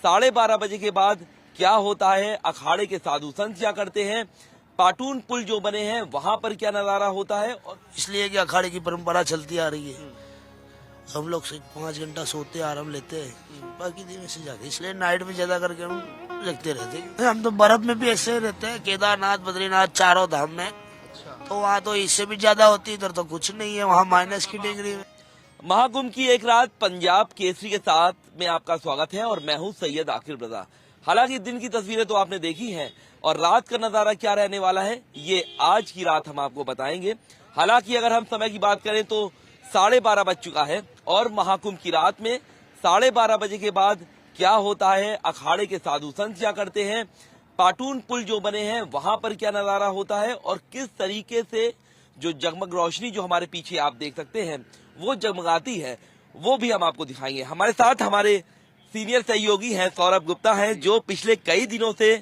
12:30 बजे के बाद क्या होता है, अखाड़े के साधु संत क्या करते हैं, पाटून पुल जो बने हैं वहां पर क्या नजारा होता है। और इसलिए कि अखाड़े की परंपरा चलती आ रही है। हम लोग से 5 घंटा सोते आराम लेते हैं, बाकी दिन से जाके इसलिए नाइट में ज्यादा करके हम लगते रहते हैं। हम तो बर्फ में भी ऐसे रहते हैं, केदारनाथ बद्रीनाथ चारों धाम में। तो वहाँ तो इससे भी ज्यादा होती है, इधर तो कुछ नहीं है, वहाँ माइनस की डिग्री में। महाकुंभ की एक रात पंजाब केसरी के साथ में आपका स्वागत है और मैं हूं सैयद आकिब रजा। हालांकि दिन की तस्वीरें तो आपने देखी हैं और रात का नजारा क्या रहने वाला है ये आज की रात हम आपको बताएंगे। हालांकि अगर हम समय की बात करें तो 12:30 बज चुका है और महाकुंभ की रात में 12:30 बजे के बाद क्या होता है, अखाड़े के साधु संत क्या करते हैं, पाटून पुल जो बने हैं वहां पर क्या नजारा होता है और किस तरीके से जो जगमग रोशनी जो हमारे पीछे आप देख सकते हैं वो जगमगाती है, वो भी हम आपको दिखाएंगे। हमारे साथ हमारे सीनियर सहयोगी हैं सौरभ गुप्ता हैं, जो पिछले कई दिनों से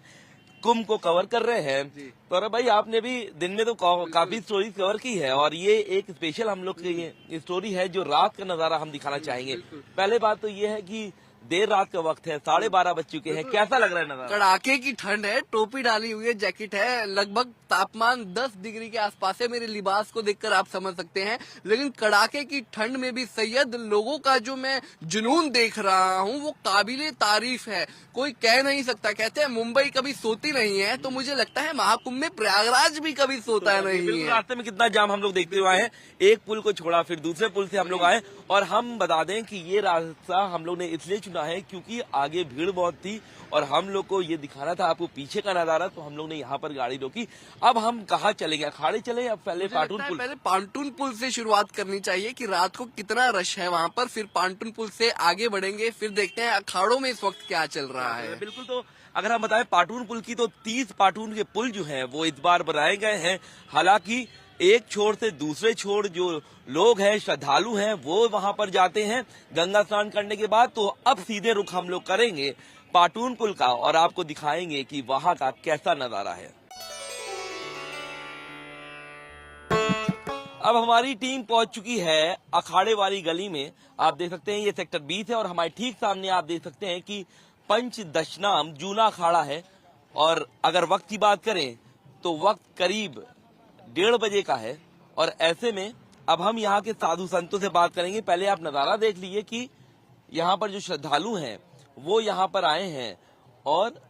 कुंभ को कवर कर रहे हैं। सौरभ भाई, आपने भी दिन में तो काफी स्टोरी कवर की है और ये एक स्पेशल हम लोग की स्टोरी है जो रात का नजारा हम दिखाना चाहेंगे। पहले बात तो ये है कि देर रात का वक्त है, 12:30 बज चुके हैं, कैसा लग रहा है नजारा? कड़ाके की ठंड है, टोपी डाली हुई है, जैकेट है, लगभग तापमान 10 डिग्री के आसपास है। मेरे लिबास को देखकर आप समझ सकते हैं। लेकिन कड़ाके की ठंड में भी सैयद लोगों का जो मैं जुनून देख रहा हूँ वो काबिले तारीफ है। कोई कह नहीं सकता, कहते हैं मुंबई कभी सोती नहीं है, तो मुझे लगता है महाकुंभ में प्रयागराज भी कभी सोता नहीं है। रास्ते में कितना जाम हम लोग देखते हुए आए हैं, एक पुल को छोड़ा फिर दूसरे पुल से हम लोग आए। और हम बता दें कि ये रास्ता हम लोग ने इसलिए चुना है क्योंकि आगे भीड़ बहुत थी और हम लोग को ये दिखाना था आपको पीछे का नजारा, तो हम लोग ने यहाँ पर गाड़ी रोकी। अब हम कहाँ चलेंगे, अखाड़े चले या पहले पाटून पुल? पहले पाटून पुल से शुरुआत करनी चाहिए कि रात को कितना रश है वहाँ पर, फिर पाटून पुल से आगे बढ़ेंगे, फिर देखते हैं अखाड़ों में इस वक्त क्या चल रहा है। बिल्कुल, तो अगर हम बताएं पाटून पुल की तो 30 पाटून के पुल जो हैं वो इस बार बनाए गए हैं। हालांकि एक छोर से दूसरे छोर जो लोग हैं, श्रद्धालु हैं, वो वहां पर जाते हैं गंगा स्नान करने के बाद। तो अब सीधे रुख हम लोग करेंगे पाटून पुल का और आपको दिखाएंगे कि वहां का कैसा नजारा है। अब हमारी टीम पहुंच चुकी है अखाड़े वाली गली में। आप देख सकते हैं ये सेक्टर 20 है और हमारे ठीक सामने आप देख सकते हैं कि पंच दशनाम जूना अखाड़ा है। और अगर वक्त की बात करें तो वक्त करीब 1:30 बजे का है और ऐसे में अब हम यहाँ के साधु संतों से बात करेंगे। पहले आप नजारा देख लीजिए कि यहाँ पर जो श्रद्धालु हैं वो यहाँ पर आए हैं और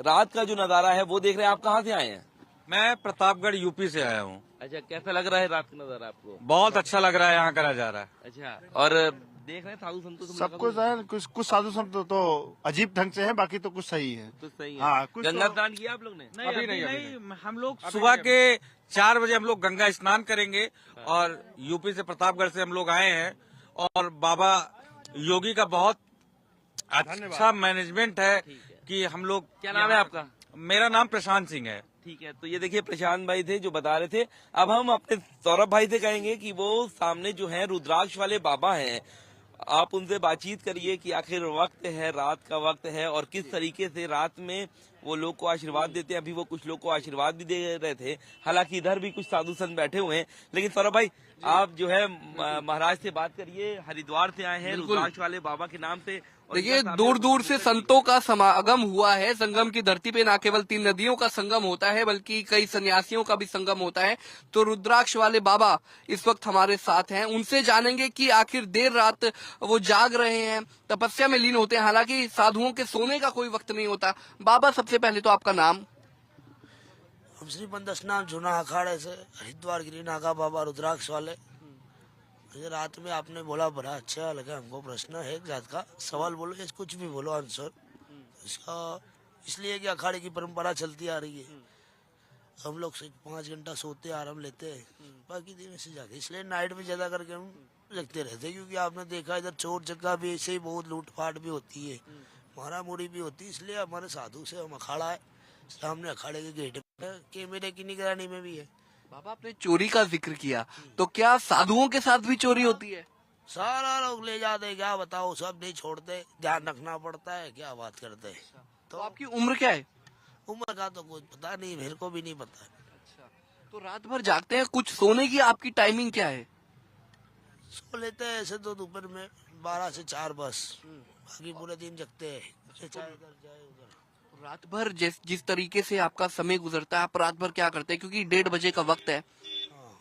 रात का जो नजारा है वो देख रहे हैं। आप कहाँ से आए हैं? मैं प्रतापगढ़ यूपी से आया हूँ। अच्छा, कैसा लग रहा है रात का नजारा आपको? बहुत अच्छा लग रहा है यहाँ का नजारा। अच्छा, और देख रहे हैं साधु संतों से सब कुछ है, कुछ साधु संत तो अजीब ढंग से हैं, बाकी तो कुछ सही है। तो सही है। हाँ, कुछ गंगा तो- स्नान किया आप लोग ने? अभी नहीं। हम लोग सुबह के 4 बजे हम लोग गंगा स्नान करेंगे और यूपी से प्रतापगढ़ से हम लोग आए हैं और बाबा योगी का बहुत अच्छा मैनेजमेंट है कि हम लोग। क्या नाम है आपका? मेरा नाम प्रशांत सिंह है। ठीक है, तो ये देखिए प्रशांत भाई थे जो बता रहे थे। अब हम अपने सौरभ भाई से कहेंगे कि वो सामने जो है रुद्राक्ष वाले बाबा हैं, आप उनसे बातचीत करिए कि आखिर वक्त है, रात का वक्त है और किस तरीके से रात में वो लोग को आशीर्वाद देते हैं। अभी वो कुछ लोग को आशीर्वाद भी दे रहे थे, हालांकि इधर भी कुछ साधु संत बैठे हुए हैं। लेकिन सौरभ भाई, आप जो है महाराज से बात करिए, हरिद्वार से आए हैं रुद्राक्ष वाले बाबा के नाम से। देखिए, दूर दूर से संतों का समागम हुआ है। संगम की धरती पे न केवल 3 नदियों का संगम होता है बल्कि कई सन्यासियों का भी संगम होता है। तो रुद्राक्ष वाले बाबा इस वक्त हमारे साथ हैं, उनसे जानेंगे कि आखिर देर रात वो जाग रहे हैं, तपस्या में लीन होते हैं। हालांकि साधुओं के सोने का कोई वक्त नहीं होता। बाबा, सबसे पहले तो आपका नाम? हम श्री पंदशनाम जूना अखाड़े से हरिद्वार गिरी नागा बाबा रुद्राक्ष वाले। ये रात में आपने बोला बड़ा अच्छा लगा हमको। प्रश्न है एक जात का सवाल, बोलो या कुछ भी बोलो आंसर इसका। इसलिए कि अखाड़े की परंपरा चलती आ रही है। हम लोग से 5 घंटा सोते आराम लेते हैं, बाकी दिन से जाके इसलिए नाइट में ज्यादा करके हम लगते रहते हैं। क्योंकि आपने देखा इधर चोर जगह भी ऐसे ही बहुत लूटपाट भी होती है, मारा मुड़ी भी होती है। इसलिए हमारे साधु से हम अखाड़ा है, सामने अखाड़े के गेट में कैमरे की निगरानी में भी है। बाबा, आपने चोरी का जिक्र किया, तो क्या साधुओं के साथ भी चोरी होती है? सारा लोग ले जाते, क्या बताओ, सब नहीं छोड़ते, ध्यान रखना पड़ता है, क्या बात करते हैं। तो आपकी उम्र क्या है? उम्र का तो कुछ पता नहीं, मेरे को भी नहीं पता। अच्छा, तो रात भर जागते हैं, कुछ सोने की आपकी टाइमिंग क्या है? सो लेते हैं ऐसे तो दोपहर में 12 से 4 बस, बाकी पूरे दिन जगते हैं, चाहे इधर चाहे उधर। रात भर जिस तरीके से आपका समय गुजरता है, आप रात भर क्या करते हैं, क्योंकि 1:30 बजे का वक्त है? हाँ,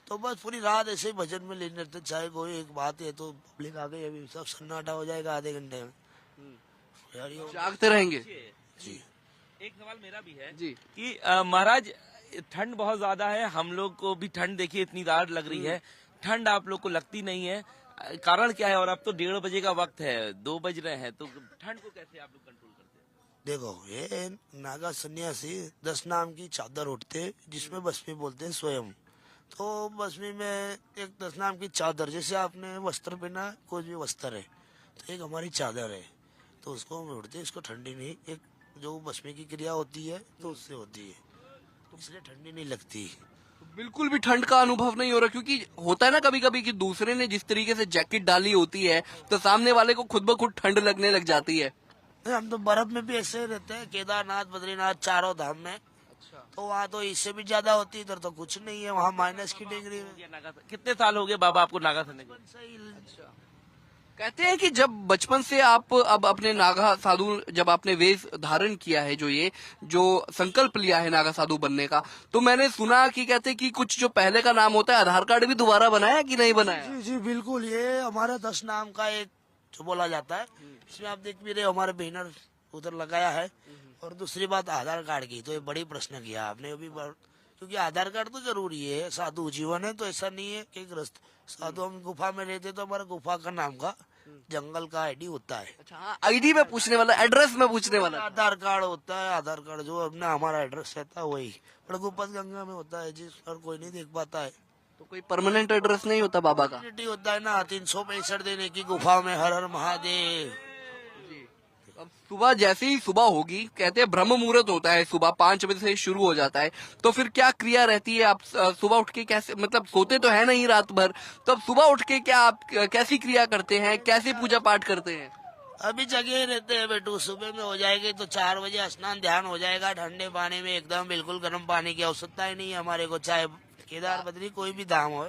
तो बस पूरी रात ऐसे ही भजन में लीन रहते। चाहे कोई एक बात है तो पब्लिक आ गई, अभी सब सन्नाटा हो जाएगा आधे घंटे में। यार ये जागते रहेंगे? जी। एक सवाल मेरा भी है जी। कि महाराज ठंड बहुत ज्यादा है, हम लोग को भी ठंड देखिए इतनी रात लग रही है, ठंड आप लोग को लगती नहीं है, कारण क्या है? और अब तो 1:30 बजे का वक्त है, 2 बज रहे हैं, तो ठंड को कैसे आप लोग कंट्रोल करते हैं? देखो, ये नागा सन्यासी 10 नाम की चादर उठते, जिसमें बसमी बोलते हैं स्वयं। तो बसमी में एक 10 नाम की चादर, जैसे आपने वस्त्र पहना, कोई भी वस्त्र है तो एक हमारी चादर है, तो उसको हम उड़ते, इसको ठंडी नहीं, एक जो बसमी की क्रिया होती है तो उससे होती है, तो इसलिए ठंडी नहीं लगती। बिल्कुल भी ठंड का अनुभव नहीं हो रहा, क्योंकि होता है ना कभी कभी कि दूसरे ने जिस तरीके से जैकेट डाली होती है तो सामने वाले को खुद ब खुद ठंड लगने लग जाती है। हम तो बर्फ में भी ऐसे रहते हैं, केदारनाथ बद्रीनाथ चारों धाम में। तो वहाँ तो इससे भी ज्यादा होती है, इधर तो कुछ नहीं है, वहाँ माइनस की डिग्री में। कितने साल हो गए बाबा आपको नागा सुनने के? कहते हैं कि जब बचपन से आप अब अपने नागा साधु, जब आपने वेश धारण किया है, जो संकल्प लिया है नागा साधु बनने का, तो मैंने सुना कि कहते हैं कि कुछ जो पहले का नाम होता है, आधार कार्ड भी दोबारा बनाया कि नहीं बनाया? जी जी बिल्कुल, ये हमारे 10 नाम का एक जो बोला जाता है, इसमें आप देख भी रहे हो हमारे बैनर उधर लगाया है। और दूसरी बात आधार कार्ड की, तो ये बड़ी प्रश्न किया आपने अभी, क्योंकि आधार कार्ड तो जरूरी है, साधु जीवन है, तो ऐसा नहीं है कि ग्रस्त साधु हम गुफा में रहते तो हमारा गुफा का नाम का जंगल का आईडी होता है। अच्छा, आईडी में पूछने वाला, एड्रेस में पूछने वाला। आधार कार्ड होता है, आधार कार्ड जो अपना हमारा एड्रेस रहता है वही, पर गुप्त गंगा में होता है जिस पर कोई नहीं देख पाता है। तो कोई परमानेंट एड्रेस नहीं होता बाबा का? होता है ना, 365 दिन की गुफा में हर हर महादेव। अब सुबह जैसे ही सुबह होगी, कहते हैं ब्रह्म मुहूर्त होता है, सुबह 5 बजे से शुरू हो जाता है, तो फिर क्या क्रिया रहती है? आप सुबह उठ के कैसे, मतलब सोते तो है नहीं रात भर, तो अब सुबह उठ के क्या आप कैसी क्रिया करते हैं, कैसे पूजा पाठ करते हैं? अभी जगह रहते हैं बेटू, सुबह में हो जाएगी तो 4 बजे स्नान ध्यान हो जाएगा, ठंडे पानी में, एकदम बिल्कुल गर्म पानी की आवश्यकता ही नहीं है हमारे को, चाहे केदार बद्री कोई भी धाम हो।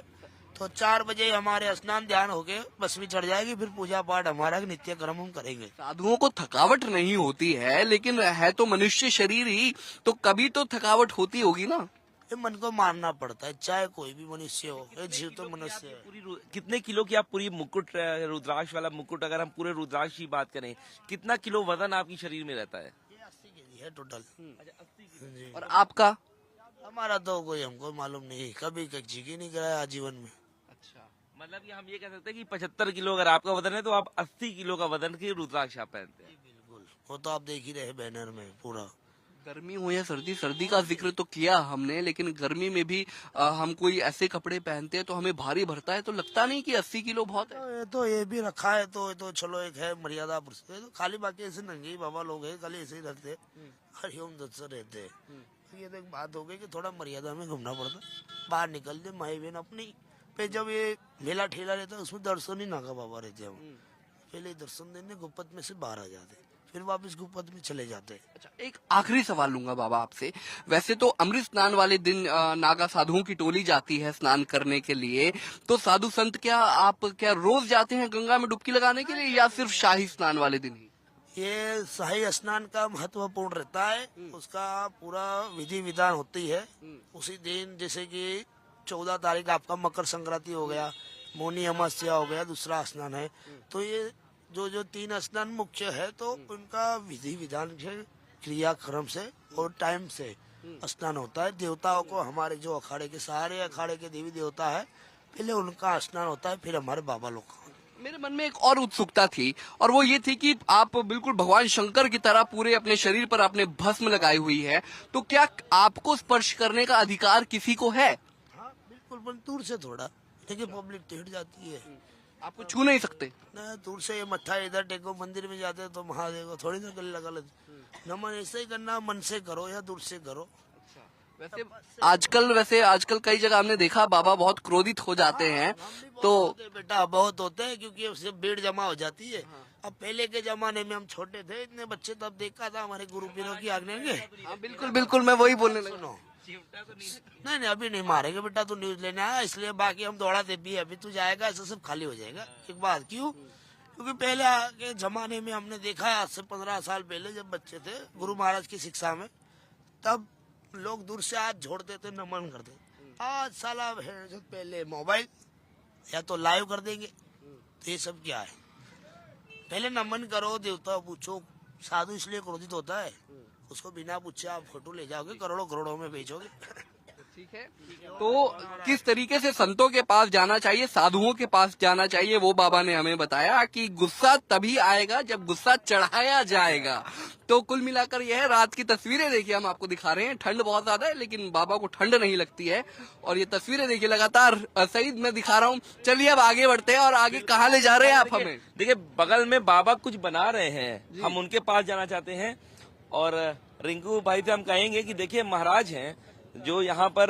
तो 4 बजे हमारे स्नान ध्यान होके बसमी चढ़ जाएगी, फिर पूजा पाठ हमारा नित्य कर्म हम करेंगे। साधुओं को थकावट नहीं होती है, लेकिन है तो मनुष्य शरीर ही, तो कभी तो थकावट होती होगी ना? ये मन को मानना पड़ता है, चाहे कोई भी मनुष्य हो, ये जीव तो मनुष्य है। कितने किलो की आप पूरी मुकुट, रुद्राक्ष वाला मुकुट, अगर हम पूरे रुद्राक्ष की बात करें, कितना किलो वजन आपकी शरीर में रहता है? ये 80 kg है टोटल। जी। और आपका? हमारा तो कोई हमको मालूम नहीं, कभी जी की नहीं कराया जीवन में। अच्छा, मतलब कि हम ये कह सकते हैं कि 75 किलो अगर आपका वजन है तो आप 80 किलो का वजन की रुद्राक्ष आप पहनते हैं। बिल्कुल, वो तो आप देख ही रहे बैनर में पूरा। गर्मी हो या सर्दी, सर्दी का जिक्र तो किया हमने, लेकिन गर्मी में भी हम कोई ऐसे कपड़े पहनते हैं तो हमें भारी भरता है, तो लगता नहीं कि 80 किलो बहुत है? तो ये भी रखा है, तो ये तो चलो एक है मर्यादा पुरुष, तो खाली बाकी ऐसे नंगे बाबा लोग हैं, खाली ऐसे ही रहते, हरिओम दत्त रहते हैं। ये तो एक बात हो गई कि थोड़ा मर्यादा में घूमना पड़ता, बाहर निकलते माई बहन अपनी पे, जब ये मेला ठेला रहता है उसमें दर्शन ही नागा बाबा रहते हैं, पहले दर्शन देने गुप्त में से बाहर आ जाते, फिर वापस गुप्त में चले जाते। अच्छा, एक आखिरी सवाल लूंगा बाबा आपसे। वैसे तो अमृत स्नान वाले दिन नागा साधुओं की टोली जाती है स्नान करने के लिए, तो साधु संत आप क्या रोज जाते हैं गंगा में डुबकी लगाने के लिए, या सिर्फ शाही स्नान वाले दिन ही? ये शाही स्नान का महत्वपूर्ण रहता है, उसका पूरा विधि विधान होती है उसी दिन, जैसे कि 14 तारीख आपका मकर संक्रांति हो गया, मौनी अमावस्या हो गया, दूसरा स्नान है, तो ये जो 3 स्नान मुख्य है, तो उनका विधि विधान से, क्रियाक्रम से और टाइम से स्नान होता है। देवताओं को, हमारे जो अखाड़े के सारे अखाड़े के देवी देवता है, पहले उनका स्नान होता है, फिर हमारे बाबा लोग का। मेरे मन में एक और उत्सुकता थी, और वो ये थी कि आप बिल्कुल भगवान शंकर की तरह पूरे अपने शरीर पर आपने भस्म लगाई हुई है, तो क्या आपको स्पर्श करने का अधिकार किसी को है? हाँ बिल्कुल, पर दूर से थोड़ा, देखिए पब्लिक टेढ़ जाती है, आपको छू नहीं सकते? न दूर से, ये मत्था इधर टेको, मंदिर में जाते तो महादेव को थोड़ी ना गले लगा लेते, नमन ऐसे ही करना, मन से करो या दूर से करो। वैसे आजकल कई जगह हमने देखा बाबा बहुत क्रोधित हो जाते हैं, तो बेटा बहुत होते हैं, क्योंकि उससे भीड़ जमा हो जाती है। अब पहले के जमाने में हम छोटे थे, इतने बच्चे, तब देखा था हमारे गुरु पीरों की आज्ञा के। हाँ, बिल्कुल बिल्कुल, मैं वही बोलने लगा। सुनो, नहीं अभी नहीं मारेंगे बेटा, तू न्यूज लेने आया इसलिए, बाकी हम दौड़ाते भी, अभी तू जाएगा ऐसा सब खाली हो जाएगा। एक बात क्यों, क्योंकि पहले के जमाने में हमने देखा है, आज से 15 साल पहले जब बच्चे थे गुरु महाराज की शिक्षा में, तब लोग दूर से हाथ जोड़ते थे, नमन करते थे। आज साला पहले मोबाइल या तो लाइव कर देंगे, तो ये सब क्या है? पहले नमन करो, देवता पूछो। साधु इसलिए क्रोधित होता है, उसको बिना पूछे आप फोटो ले जाओगे, करोड़ों करोड़ों में बेचोगे। ठीक है, तो किस तरीके से संतों के पास जाना चाहिए, साधुओं के पास जाना चाहिए, वो बाबा ने हमें बताया कि गुस्सा तभी आएगा जब गुस्सा चढ़ाया जाएगा। तो कुल मिलाकर यह है, रात की तस्वीरें देखिए हम आपको दिखा रहे हैं। ठंड बहुत ज्यादा है लेकिन बाबा को ठंड नहीं लगती है, और ये तस्वीरें देखिए लगातार सईद मैं दिखा रहा हूँ। चलिए अब आगे बढ़ते हैं, और आगे कहाँ ले जा रहे हैं आप हमें? देखिए बगल में बाबा कुछ बना रहे हैं, हम उनके पास जाना चाहते हैं। और रिंकू भाई से हम कहेंगे कि देखिए महाराज हैं जो यहाँ पर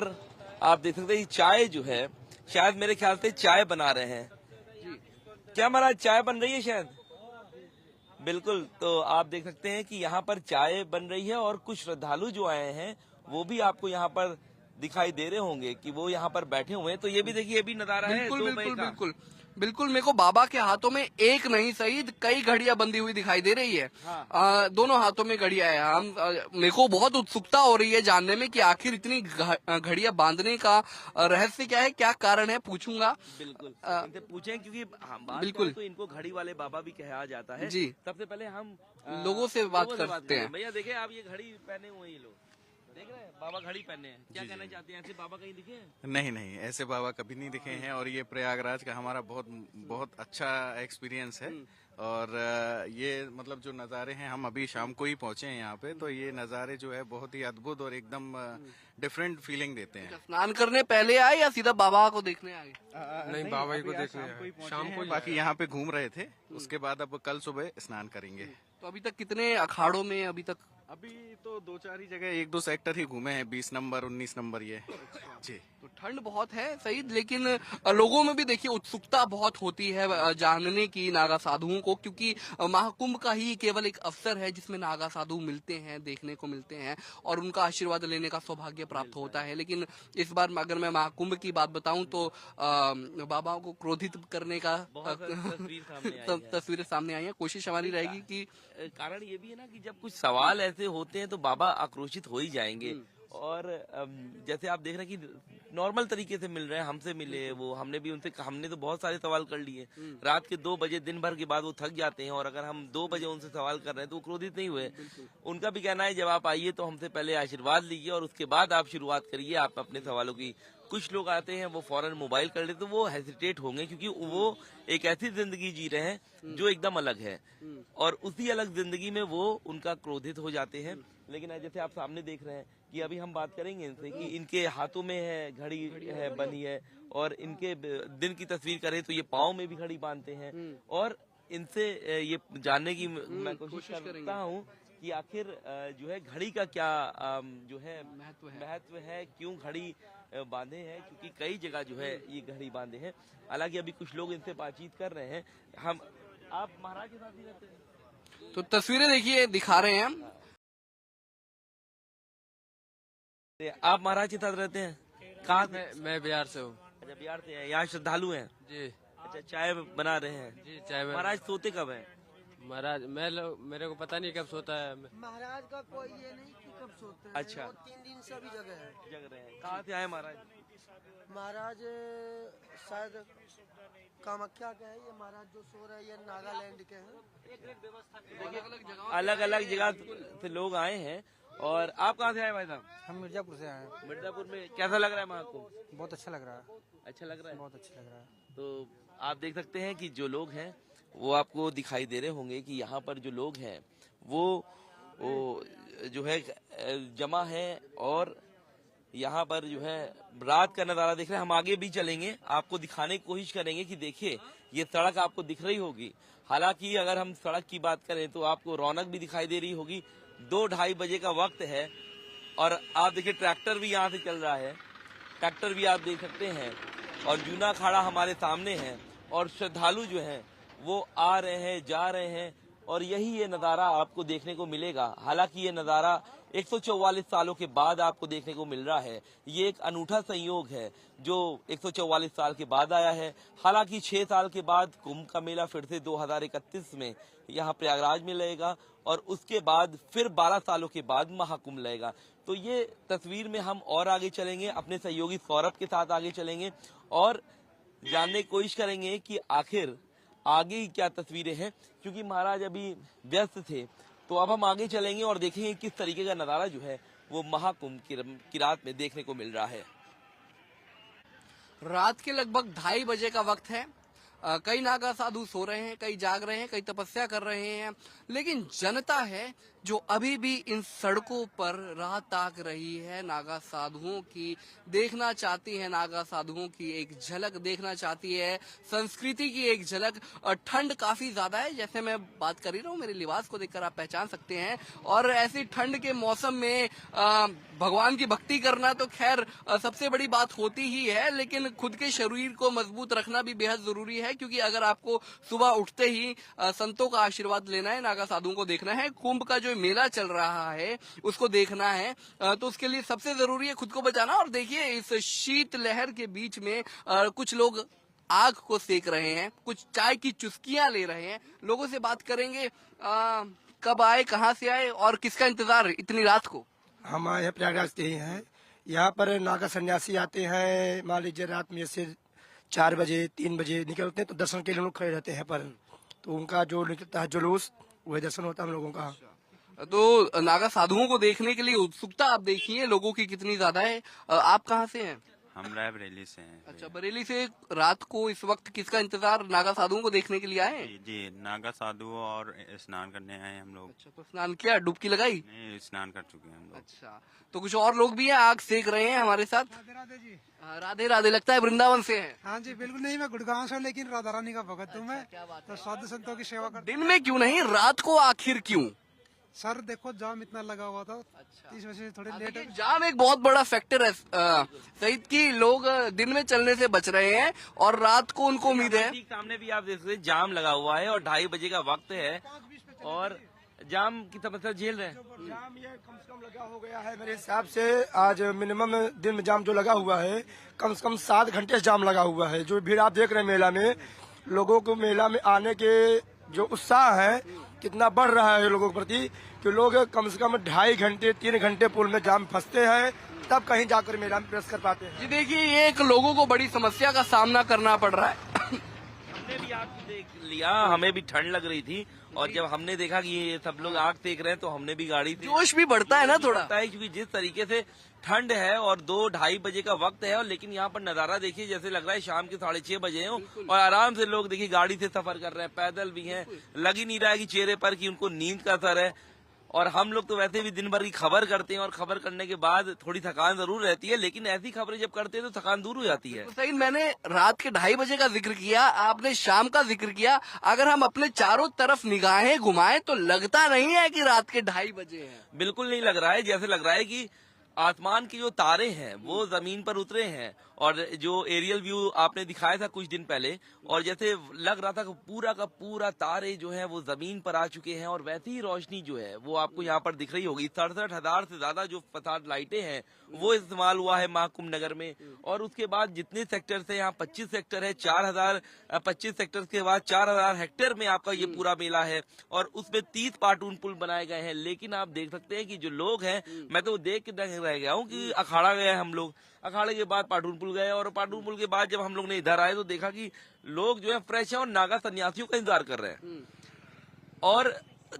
आप देख सकते हैं, चाय जो है शायद मेरे ख्याल से चाय बना रहे हैं। क्या महाराज चाय बन रही है शायद? बिल्कुल, तो आप देख सकते हैं कि यहाँ पर चाय बन रही है, और कुछ श्रद्धालु जो आए हैं वो भी आपको यहाँ पर दिखाई दे रहे होंगे कि वो यहाँ पर बैठे हुए हैं। तो ये भी देखिए, ये भी नजारा है। बिल्कुल 2 मई बिल्कुल का। बिल्कुल बिल्कुल। मेरे को बाबा के हाथों में एक नहीं सही कई घड़ियां बंधी हुई दिखाई दे रही है। दोनों हाथों में घड़ियां है। मेरे को बहुत उत्सुकता हो रही है जानने में कि आखिर इतनी घड़ियां बांधने का रहस्य क्या है, क्या कारण है, पूछूंगा। बिल्कुल इनसे पूछें, क्योंकि हम बात बिल्कुल। करें तो इनको घड़ी वाले बाबा भी कहा जाता है जी। सबसे पहले हम लोगों से बात करते हैं। भैया देखिए, आप ये घड़ी पहने हुए हैं, ये लोग देख रहे हैं, बाबा घड़ी पहने हैं। क्या कहना चाहते हैं? ऐसे बाबा कहीं दिखे हैं? नहीं नहीं, ऐसे बाबा कभी नहीं दिखे हैं, और ये प्रयागराज का हमारा बहुत बहुत अच्छा एक्सपीरियंस है। और ये मतलब जो नज़ारे हैं, हम अभी शाम को ही पहुंचे हैं यहाँ पे, तो ये नज़ारे जो है बहुत ही अद्भुत और एकदम डिफरेंट फीलिंग देते हैं। स्नान करने पहले आए या सीधा बाबा को देखने आए? नहीं, बाबा जी को देखने शाम को, बाकी यहाँ पे घूम रहे थे, उसके बाद अब कल सुबह स्नान करेंगे। तो अभी तक कितने अखाड़ों में अभी तक? अभी तो 2-4 ही जगह, 1-2 सेक्टर ही घूमे हैं, 20 नंबर 19 नंबर ये। जी। तो ठंड बहुत है सही, लेकिन लोगों में भी देखिए उत्सुकता बहुत होती है जानने की नागा साधुओं को, क्योंकि महाकुंभ का ही केवल एक अवसर है जिसमें नागा साधु मिलते हैं, देखने को मिलते हैं, और उनका आशीर्वाद लेने का सौभाग्य प्राप्त होता है। लेकिन इस बार अगर मैं महाकुंभ की बात बताऊं तो बाबा को क्रोधित करने का तस्वीरें सामने आई है। कोशिश हमारी रहेगी कि कारण ये भी है ना कि जब कुछ सवाल ऐसे होते हैं तो बाबा आक्रोशित हो ही जाएंगे। और जैसे आप देख रहे हैं कि नॉर्मल तरीके से मिल रहे हैं, हमसे मिले वो, हमने भी उनसे, हमने तो बहुत सारे सवाल कर लिए। रात के 2 बजे, दिन भर के बाद वो थक जाते हैं, और अगर हम 2 बजे उनसे सवाल कर रहे हैं तो वो क्रोधित नहीं हुए। उनका भी कहना है जब आप आइए तो हमसे पहले आशीर्वाद लीजिए और उसके बाद आप शुरुआत करिए आप अपने सवालों की। कुछ लोग आते हैं वो फौरन मोबाइल कर लेते, तो वो हेसिटेट होंगे, क्योंकि वो एक ऐसी जिंदगी जी रहे हैं जो एकदम अलग है, और उसी अलग जिंदगी में वो उनका क्रोधित हो जाते हैं। लेकिन जैसे आप सामने देख रहे हैं कि अभी हम बात करेंगे इनसे कि इनके हाथों में है घड़ी है बनी है, और इनके दिन की तस्वीर करें तो ये पाँव में भी घड़ी बांधते हैं। और इनसे ये जानने की मैं कोशिश करता हूँ कि आखिर जो है घड़ी का क्या जो है महत्व है, क्यों घड़ी बांधे हैं, क्योंकि कई जगह जो है ये घड़ी बांधे हैं। हालांकि अभी कुछ लोग इनसे बातचीत कर रहे हैं। हम आप महाराज के साथ ही रहते हैं? तो तस्वीरें देखिए दिखा रहे हैं हम। आप महाराज के साथ रहते हैं? कहाँ? मैं बिहार से हूँ। अच्छा, बिहार से हैं। यहाँ श्रद्धालु हैं? जी। अच्छा, चाय बना रहे हैं? जी, चाय महाराज सोते कब हैं? महाराज मेरे को पता नहीं कब सोता है। महाराज का कोई ये नहीं कि कब सोते हैं। अच्छा। 3 दिन से अभी जगह है। जग रहे हैं। कहाँ से आए महाराज? महाराज शायद कामाख्या के हैं। ये महाराज जो सो रहे हैं ये नागालैंड के हैं। अलग अलग जगह से लोग आए हैं। और आप कहाँ से आए भाई साहब? हम मिर्जापुर से आए हैं। मिर्जापुर में कैसा लग रहा है महाकुंभ? बहुत अच्छा लग रहा है। अच्छा लग रहा है? बहुत अच्छा लग रहा है। तो आप देख सकते हैं कि जो लोग हैं वो आपको दिखाई दे रहे होंगे कि यहाँ पर जो लोग हैं वो जो है जमा है, और यहाँ पर जो है रात का नज़ारा देख रहे हैं। हम आगे भी चलेंगे, आपको दिखाने की कोशिश करेंगे कि देखिए ये सड़क आपको दिख रही होगी। हालांकि अगर हम सड़क की बात करें तो आपको रौनक भी दिखाई दे रही होगी। 2-2:30 बजे का वक्त है, और आप देखिए ट्रैक्टर भी यहाँ से चल रहा है, ट्रैक्टर भी आप देख सकते हैं, और जूना अखाड़ा हमारे सामने है, और श्रद्धालु जो हैं वो आ रहे हैं, जा रहे हैं, और यही ये नज़ारा आपको देखने को मिलेगा। हालांकि ये नज़ारा 144 सालों के बाद आपको देखने को मिल रहा है। ये एक अनूठा संयोग है जो 144 साल के बाद आया है। हालांकि 6 साल के बाद कुंभ का मेला फिर से 2031 में यहाँ प्रयागराज में लगेगा और उसके बाद फिर 12 सालों के बाद महाकुंभ लगेगा। तो ये तस्वीर में हम और आगे चलेंगे, अपने सहयोगी सौरभ के साथ आगे चलेंगे और जानने की कोशिश करेंगे कि आखिर आगे क्या तस्वीरें हैं, क्योंकि महाराज अभी व्यस्त थे। तो अब हम आगे चलेंगे और देखेंगे किस तरीके का नजारा जो है वो महाकुंभ की रात में देखने को मिल रहा है। रात के लगभग 2:30 बजे का वक्त है। कई नागा साधु सो रहे हैं, कई जाग रहे हैं, कई तपस्या कर रहे हैं, लेकिन जनता है जो अभी भी इन सड़कों पर राह ताक रही है। नागा साधुओं की देखना चाहती है, नागा साधुओं की एक झलक देखना चाहती है, संस्कृति की एक झलक। और ठंड काफी ज्यादा है, जैसे मैं बात कर ही रहा हूँ, मेरे लिबास को देखकर आप पहचान सकते हैं। और ऐसी ठंड के मौसम में भगवान की भक्ति करना तो खैर सबसे बड़ी बात होती ही है, लेकिन खुद के शरीर को मजबूत रखना भी बेहद जरूरी है, क्योंकि अगर आपको सुबह उठते ही संतों का आशीर्वाद लेना है, नागा साधुओं को देखना है, कुंभ का जो मेला चल रहा है उसको देखना है, तो उसके लिए सबसे जरूरी है खुद को बचाना। और देखिए इस शीत लहर के बीच में कुछ लोग आग को सेक रहे हैं, कुछ चाय की चुस्कियां ले रहे हैं। लोगों से बात करेंगे, कब आए, कहाँ से आए और किसका इंतजार इतनी रात को? हम आए हैं प्रयागराज से ही हैं। यहाँ पर नागा सन्यासी आते हैं, मान लीजिए रात में से 4 बजे 3 बजे निकलते हैं, तो दर्शन के लिए लोग खड़े रहते हैं पर, तो उनका जो निकलता है जुलूस वही दर्शन होता है हम लोगों का। तो नागा साधुओं को देखने के लिए उत्सुकता आप देखिए लोगों की कितनी ज्यादा है। आप कहाँ से हैं? हम रायबरेली से हैं। अच्छा, बरेली से। रात को इस वक्त किसका इंतजार, नागा साधुओं को देखने के लिए आए? जी, नागा साधु और स्नान करने आए हम लोग। अच्छा, तो स्नान किया, डुबकी लगाई? नहीं, स्नान कर चुके हैं हम लोग। अच्छा, तो कुछ और लोग भी हैं आग सेक रहे हैं हमारे साथ। राधे राधे जी। राधे राधे, लगता है वृंदावन से है। हाँ जी बिल्कुल, नहीं मैं गुड़गांव से हूँ, लेकिन राधा रानी का भगत हूँ मैं, तो साधु संतों की सेवा कर। दिन में क्यों नहीं, रात को आखिर क्यों? सर देखो जाम इतना लगा हुआ था, इस वजह से थोड़े लेट देखिए, जाम एक बहुत बड़ा फैक्टर है सहित की लोग दिन में चलने से बच रहे हैं और रात को उनको उम्मीद है। ठीक सामने भी आप देख सकते हैं जाम लगा हुआ है और 2:30 बजे का वक्त है और जाम की समस्या झेल रहे हैं। जाम ये कम से कम लगा हो गया है मेरे हिसाब से, आज मिनिमम दिन में जाम जो लगा हुआ है कम से कम 7 घंटे से जाम लगा हुआ है। जो भीड़ आप देख रहे हैं मेला में, लोगों को मेला में आने के जो उत्साह है कितना बढ़ रहा है लोगों के प्रति, कि लोग कम से कम 2.5 घंटे 3 घंटे पुल में जाम फंसते हैं, तब कहीं जाकर मेला में प्रवेश कर पाते हैं। जी देखिए, ये एक लोगों को बड़ी समस्या का सामना करना पड़ रहा है। हमने भी आपको देख लिया, हमें भी ठंड लग रही थी और जब हमने देखा कि ये सब लोग आग सेक रहे हैं तो हमने भी गाड़ी से, जोश भी बढ़ता है ना थोड़ा, बढ़ता है, क्योंकि जिस तरीके से ठंड है और 2-2:30 बजे का वक्त है, और लेकिन यहाँ पर नजारा देखिए जैसे लग रहा है शाम के 6:30 बजे हो और आराम से लोग देखिए गाड़ी से सफर कर रहे हैं, पैदल भी हैं। लग ही नहीं रहा है कि चेहरे पर कि उनको नींद का असर है। और हम लोग तो वैसे भी दिन भर की खबर करते हैं और खबर करने के बाद थोड़ी थकान जरूर रहती है, लेकिन ऐसी खबरें जब करते हैं तो थकान दूर हो जाती है। तो सही, मैंने रात के 2:30 बजे का जिक्र किया, आपने शाम का जिक्र किया। अगर हम अपने चारों तरफ निगाहें घुमाएं तो लगता नहीं है कि रात के 2:30 बजे हैं। बिल्कुल नहीं लग रहा है, जैसे लग रहा है कि आसमान के जो तारे हैं वो जमीन पर उतरे हैं। और जो एरियल व्यू आपने दिखाया था कुछ दिन पहले, और जैसे लग रहा था कि पूरा का पूरा तारे जो है वो जमीन पर आ चुके हैं, और वैसी ही रोशनी जो है वो आपको यहाँ पर दिख रही होगी। 67,000 से ज्यादा जो फसाद लाइटें हैं वो इस्तेमाल हुआ है महाकुंभ नगर में। और उसके बाद जितने सेक्टर है, यहाँ 25 सेक्टर है, 25 सेक्टर के बाद 4000 हेक्टेयर में आपका ये पूरा मेला है, और उसमें 30 पार्टून पुल बनाए गए हैं। लेकिन आप देख सकते हैं कि जो लोग हैं, मैं तो देख के रह गया हूँ कि अखाड़ा गए हम लोग, अखाड़े के बाद पाटून पुल गए, और पाटून पुल के बाद जब हम लोग ने इधर आए तो देखा कि लोग जो है फ्रेश है और नागा सन्यासियों का इंतजार कर रहे हैं। और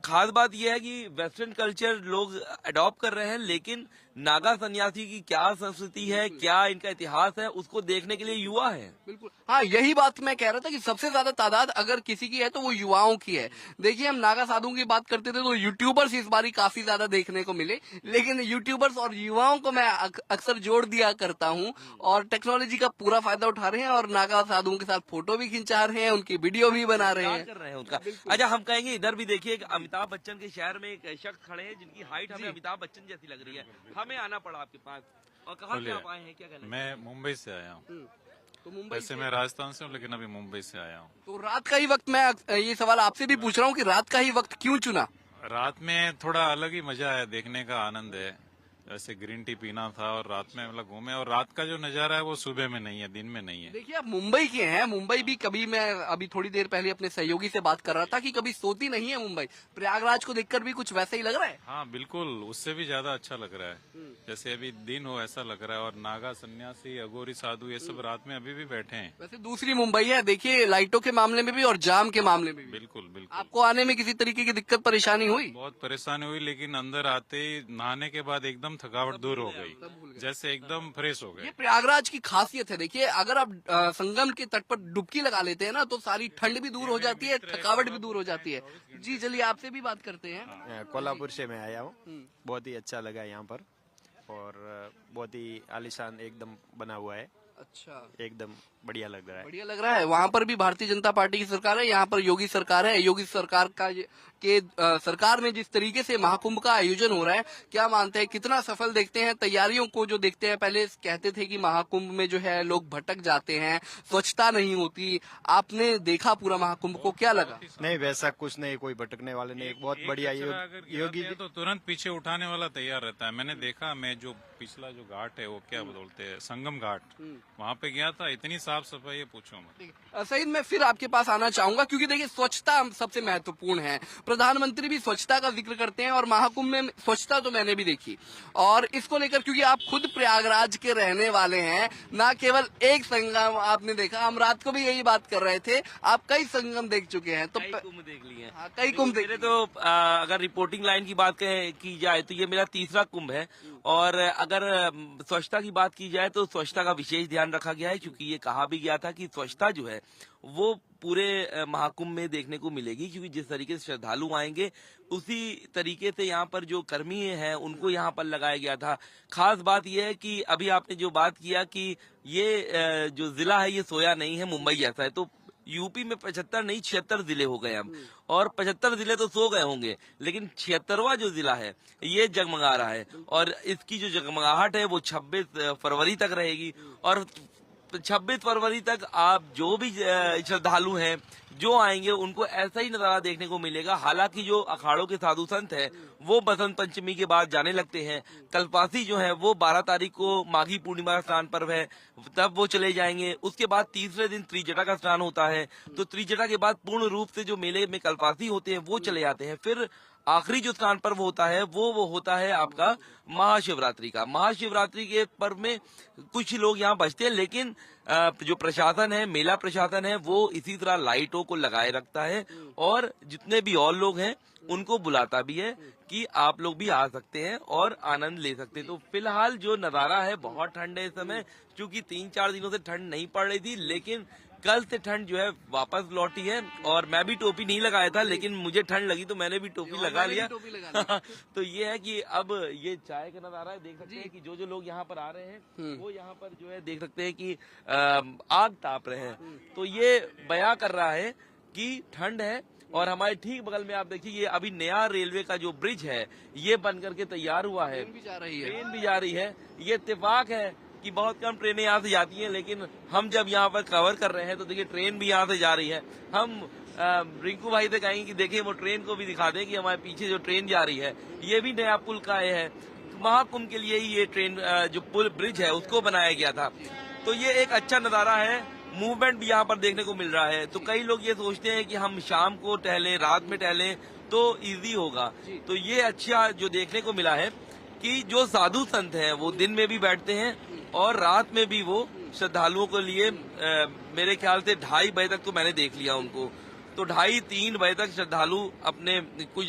खास बात यह है कि वेस्टर्न कल्चर लोग अडॉप्ट कर रहे हैं, लेकिन नागा सन्यासी की क्या संस्कृति है, क्या इनका इतिहास है, उसको देखने के लिए युवा है। बिल्कुल, हाँ, यही बात मैं कह रहा था कि सबसे ज्यादा तादाद अगर किसी की है तो वो युवाओं की है। देखिए, हम नागा साधुओं की बात करते थे तो यूट्यूबर्स इस बारी काफी ज्यादा देखने को मिले, लेकिन यूट्यूबर्स और युवाओं को मैं अक्सर जोड़ दिया करता हूँ, और टेक्नोलॉजी का पूरा फायदा उठा रहे हैं और नागा साधुओं के साथ फोटो भी खिंचा रहे हैं, उनकी वीडियो भी बना रहे हैं, कर रहे हैं उनका। अच्छा, हम कहेंगे इधर भी देखिए अमिताभ बच्चन के शहर में एक शख्स खड़े हैं जिनकी हाइट हमें अमिताभ बच्चन जैसी लग रही है। हमें आना पड़ा आपके पास, और कहाँ से आप आए हैं, क्या कहना है? मैं मुंबई से आया हूँ। तो मुंबई वैसे मैं राजस्थान से हूँ, लेकिन अभी मुंबई से आया हूँ। तो रात का ही वक्त, मैं ये सवाल आपसे भी पूछ रहा हूँ कि रात का ही वक्त क्यों चुना? रात में थोड़ा अलग ही मजा है, देखने का आनंद है। जैसे ग्रीन टी पीना था और रात में मतलब घूमे, और रात का जो नजारा है वो सुबह में नहीं है, दिन में नहीं है। देखिए आप मुंबई के हैं, मुंबई भी कभी, मैं अभी थोड़ी देर पहले अपने सहयोगी से बात कर रहा था कि कभी सोती नहीं है मुंबई। प्रयागराज को देखकर भी कुछ वैसा ही लग रहा है? हाँ बिल्कुल, उससे भी ज्यादा अच्छा लग रहा है। जैसे अभी दिन हो ऐसा लग रहा है, और नागा सन्यासी, अघोरी साधु, ये सब रात में अभी भी बैठे हैं। वैसे दूसरी मुंबई है, देखिए लाइटों के मामले में भी और जाम के मामले में भी। बिल्कुल बिल्कुल। आपको आने में किसी तरीके की दिक्कत परेशानी हुई? बहुत परेशानी हुई, लेकिन अंदर आते ही नहाने के बाद एकदम थकावट दूर हो गई, जैसे एकदम फ्रेश हो गए। ये प्रयागराज की खासियत है। देखिए अगर आप संगम के तट पर डुबकी लगा लेते हैं ना, तो सारी ठंड भी दूर हो जाती है, थकावट भी दूर हो जाती है। जी चलिए आपसे भी बात करते हैं। कोल्हापुर से मैं आया हूँ, बहुत ही अच्छा लगा यहाँ पर, और बहुत ही आलीशान एकदम बना हुआ है। अच्छा, एकदम बढ़िया लग रहा है। बढ़िया लग रहा है। वहाँ पर भी भारतीय जनता पार्टी की सरकार है, यहाँ पर योगी सरकार है। योगी सरकार सरकार में जिस तरीके से महाकुंभ का आयोजन हो रहा है, क्या मानते हैं कितना सफल देखते हैं तैयारियों को? जो देखते हैं, पहले कहते थे कि महाकुंभ में जो है लोग भटक जाते हैं, स्वच्छता नहीं होती। आपने देखा पूरा महाकुंभ को, क्या लगा? नहीं, वैसा कुछ नहीं, कोई भटकने वाले नहीं, बहुत बढ़िया। योगी तो तुरंत पीछे उठाने वाला तैयार रहता है। मैंने देखा, मैं जो पिछला जो घाट है वो क्या बोलते हैं, संगम घाट, वहाँ पे गया था, इतनी साफ सफाई है पूछो मत। सईद, मैं फिर आपके पास आना चाहूंगा, क्योंकि देखिए स्वच्छता सबसे महत्वपूर्ण है। प्रधानमंत्री भी स्वच्छता का जिक्र करते हैं, और महाकुंभ में स्वच्छता तो मैंने भी देखी। और इसको लेकर, क्योंकि आप खुद प्रयागराज के रहने वाले हैं, ना केवल एक संगम आपने देखा, हम रात को भी यही बात कर रहे थे, आप कई संगम देख चुके हैं। तो कई कुंभ देख लिए हैं। कई कुंभ देख। तो अगर रिपोर्टिंग लाइन की बात की जाए तो ये मेरा तीसरा कुंभ है। और अगर स्वच्छता की बात की जाए तो स्वच्छता का विशेष ध्यान रखा गया है, क्योंकि ये कहा भी गया था कि स्वच्छता जो है वो पूरे महाकुंभ में देखने को मिलेगी, क्योंकि जिस तरीके से श्रद्धालु आएंगे उसी तरीके से यहाँ पर जो कर्मी हैं उनको यहाँ पर लगाया गया था। खास बात यह है कि अभी आपने जो बात किया कि ये जो जिला है ये सोया नहीं है, मुंबई जैसा है, तो यूपी में 75 नहीं 76 जिले हो गए अब, और 75 जिले तो सो गए होंगे, लेकिन 76वां जो जिला है ये जगमगा रहा है। और इसकी जो जगमगाहट है वो 26 फरवरी तक रहेगी, और 26 फरवरी तक आप जो भी श्रद्धालु हैं जो आएंगे उनको ऐसा ही नजारा देखने को मिलेगा। हालांकि जो अखाड़ों के साधु संत हैं वो बसंत पंचमी के बाद जाने लगते हैं। कल्पासी जो है वो 12 तारीख को माघी पूर्णिमा का स्नान पर्व है, तब वो चले जाएंगे। उसके बाद तीसरे दिन त्रिजटा का स्नान होता है, तो त्रिजटा के बाद पूर्ण रूप से जो मेले में कल्पासी होते हैं वो चले जाते हैं। फिर आखिरी जो स्नान पर्व होता है वो होता है आपका महाशिवरात्रि का। महाशिवरात्रि के पर्व में कुछ लोग यहाँ बचते हैं, लेकिन जो प्रशासन है, मेला प्रशासन है, वो इसी तरह लाइटों को लगाए रखता है, और जितने भी और लोग हैं उनको बुलाता भी है कि आप लोग भी आ सकते हैं और आनंद ले सकते हैं। तो फिलहाल जो नजारा है, बहुत ठंड है इस समय, क्योंकि 3-4 दिनों से ठंड नहीं पड़ रही थी, लेकिन कल से ठंड जो है वापस लौटी है। और मैं भी टोपी नहीं लगाया था, लेकिन मुझे ठंड लगी तो मैंने भी टोपी लगा लिया। तो ये है कि अब ये चाय का नजारा है, देख सकते हैं कि जो लोग यहाँ पर आ रहे हैं वो यहाँ पर जो है देख सकते हैं कि आग ताप रहे हैं। तो ये बयां कर रहा है कि ठंड है। और हमारे ठीक बगल में आप देखिए, ये अभी नया रेलवे का जो ब्रिज है ये बन करके तैयार हुआ है, ट्रेन भी जा रही है। ये इत्तेफाक है कि बहुत कम ट्रेनें यहाँ से जाती हैं, लेकिन हम जब यहाँ पर कवर कर रहे हैं तो देखिए ट्रेन भी यहाँ से जा रही है। हम रिंकू भाई से कहेंगे कि देखिए वो ट्रेन को भी दिखा दें कि हमारे पीछे जो ट्रेन जा रही है ये भी नया पुल का है। महाकुंभ के लिए ही ये ट्रेन जो पुल ब्रिज है उसको बनाया गया था। तो ये एक अच्छा नजारा है, मूवमेंट भी यहाँ पर देखने को मिल रहा है। तो कई लोग ये सोचते हैं कि हम शाम को टहलें, रात में टहलें तो इजी होगा। तो ये अच्छा जो देखने को मिला है कि जो साधु संत हैं वो दिन में भी बैठते हैं और रात में भी वो श्रद्धालुओं के लिए मेरे ख्याल से 2:30 बजे तक तो मैंने देख लिया उनको, तो 2:30-3 बजे तक श्रद्धालु अपने कुछ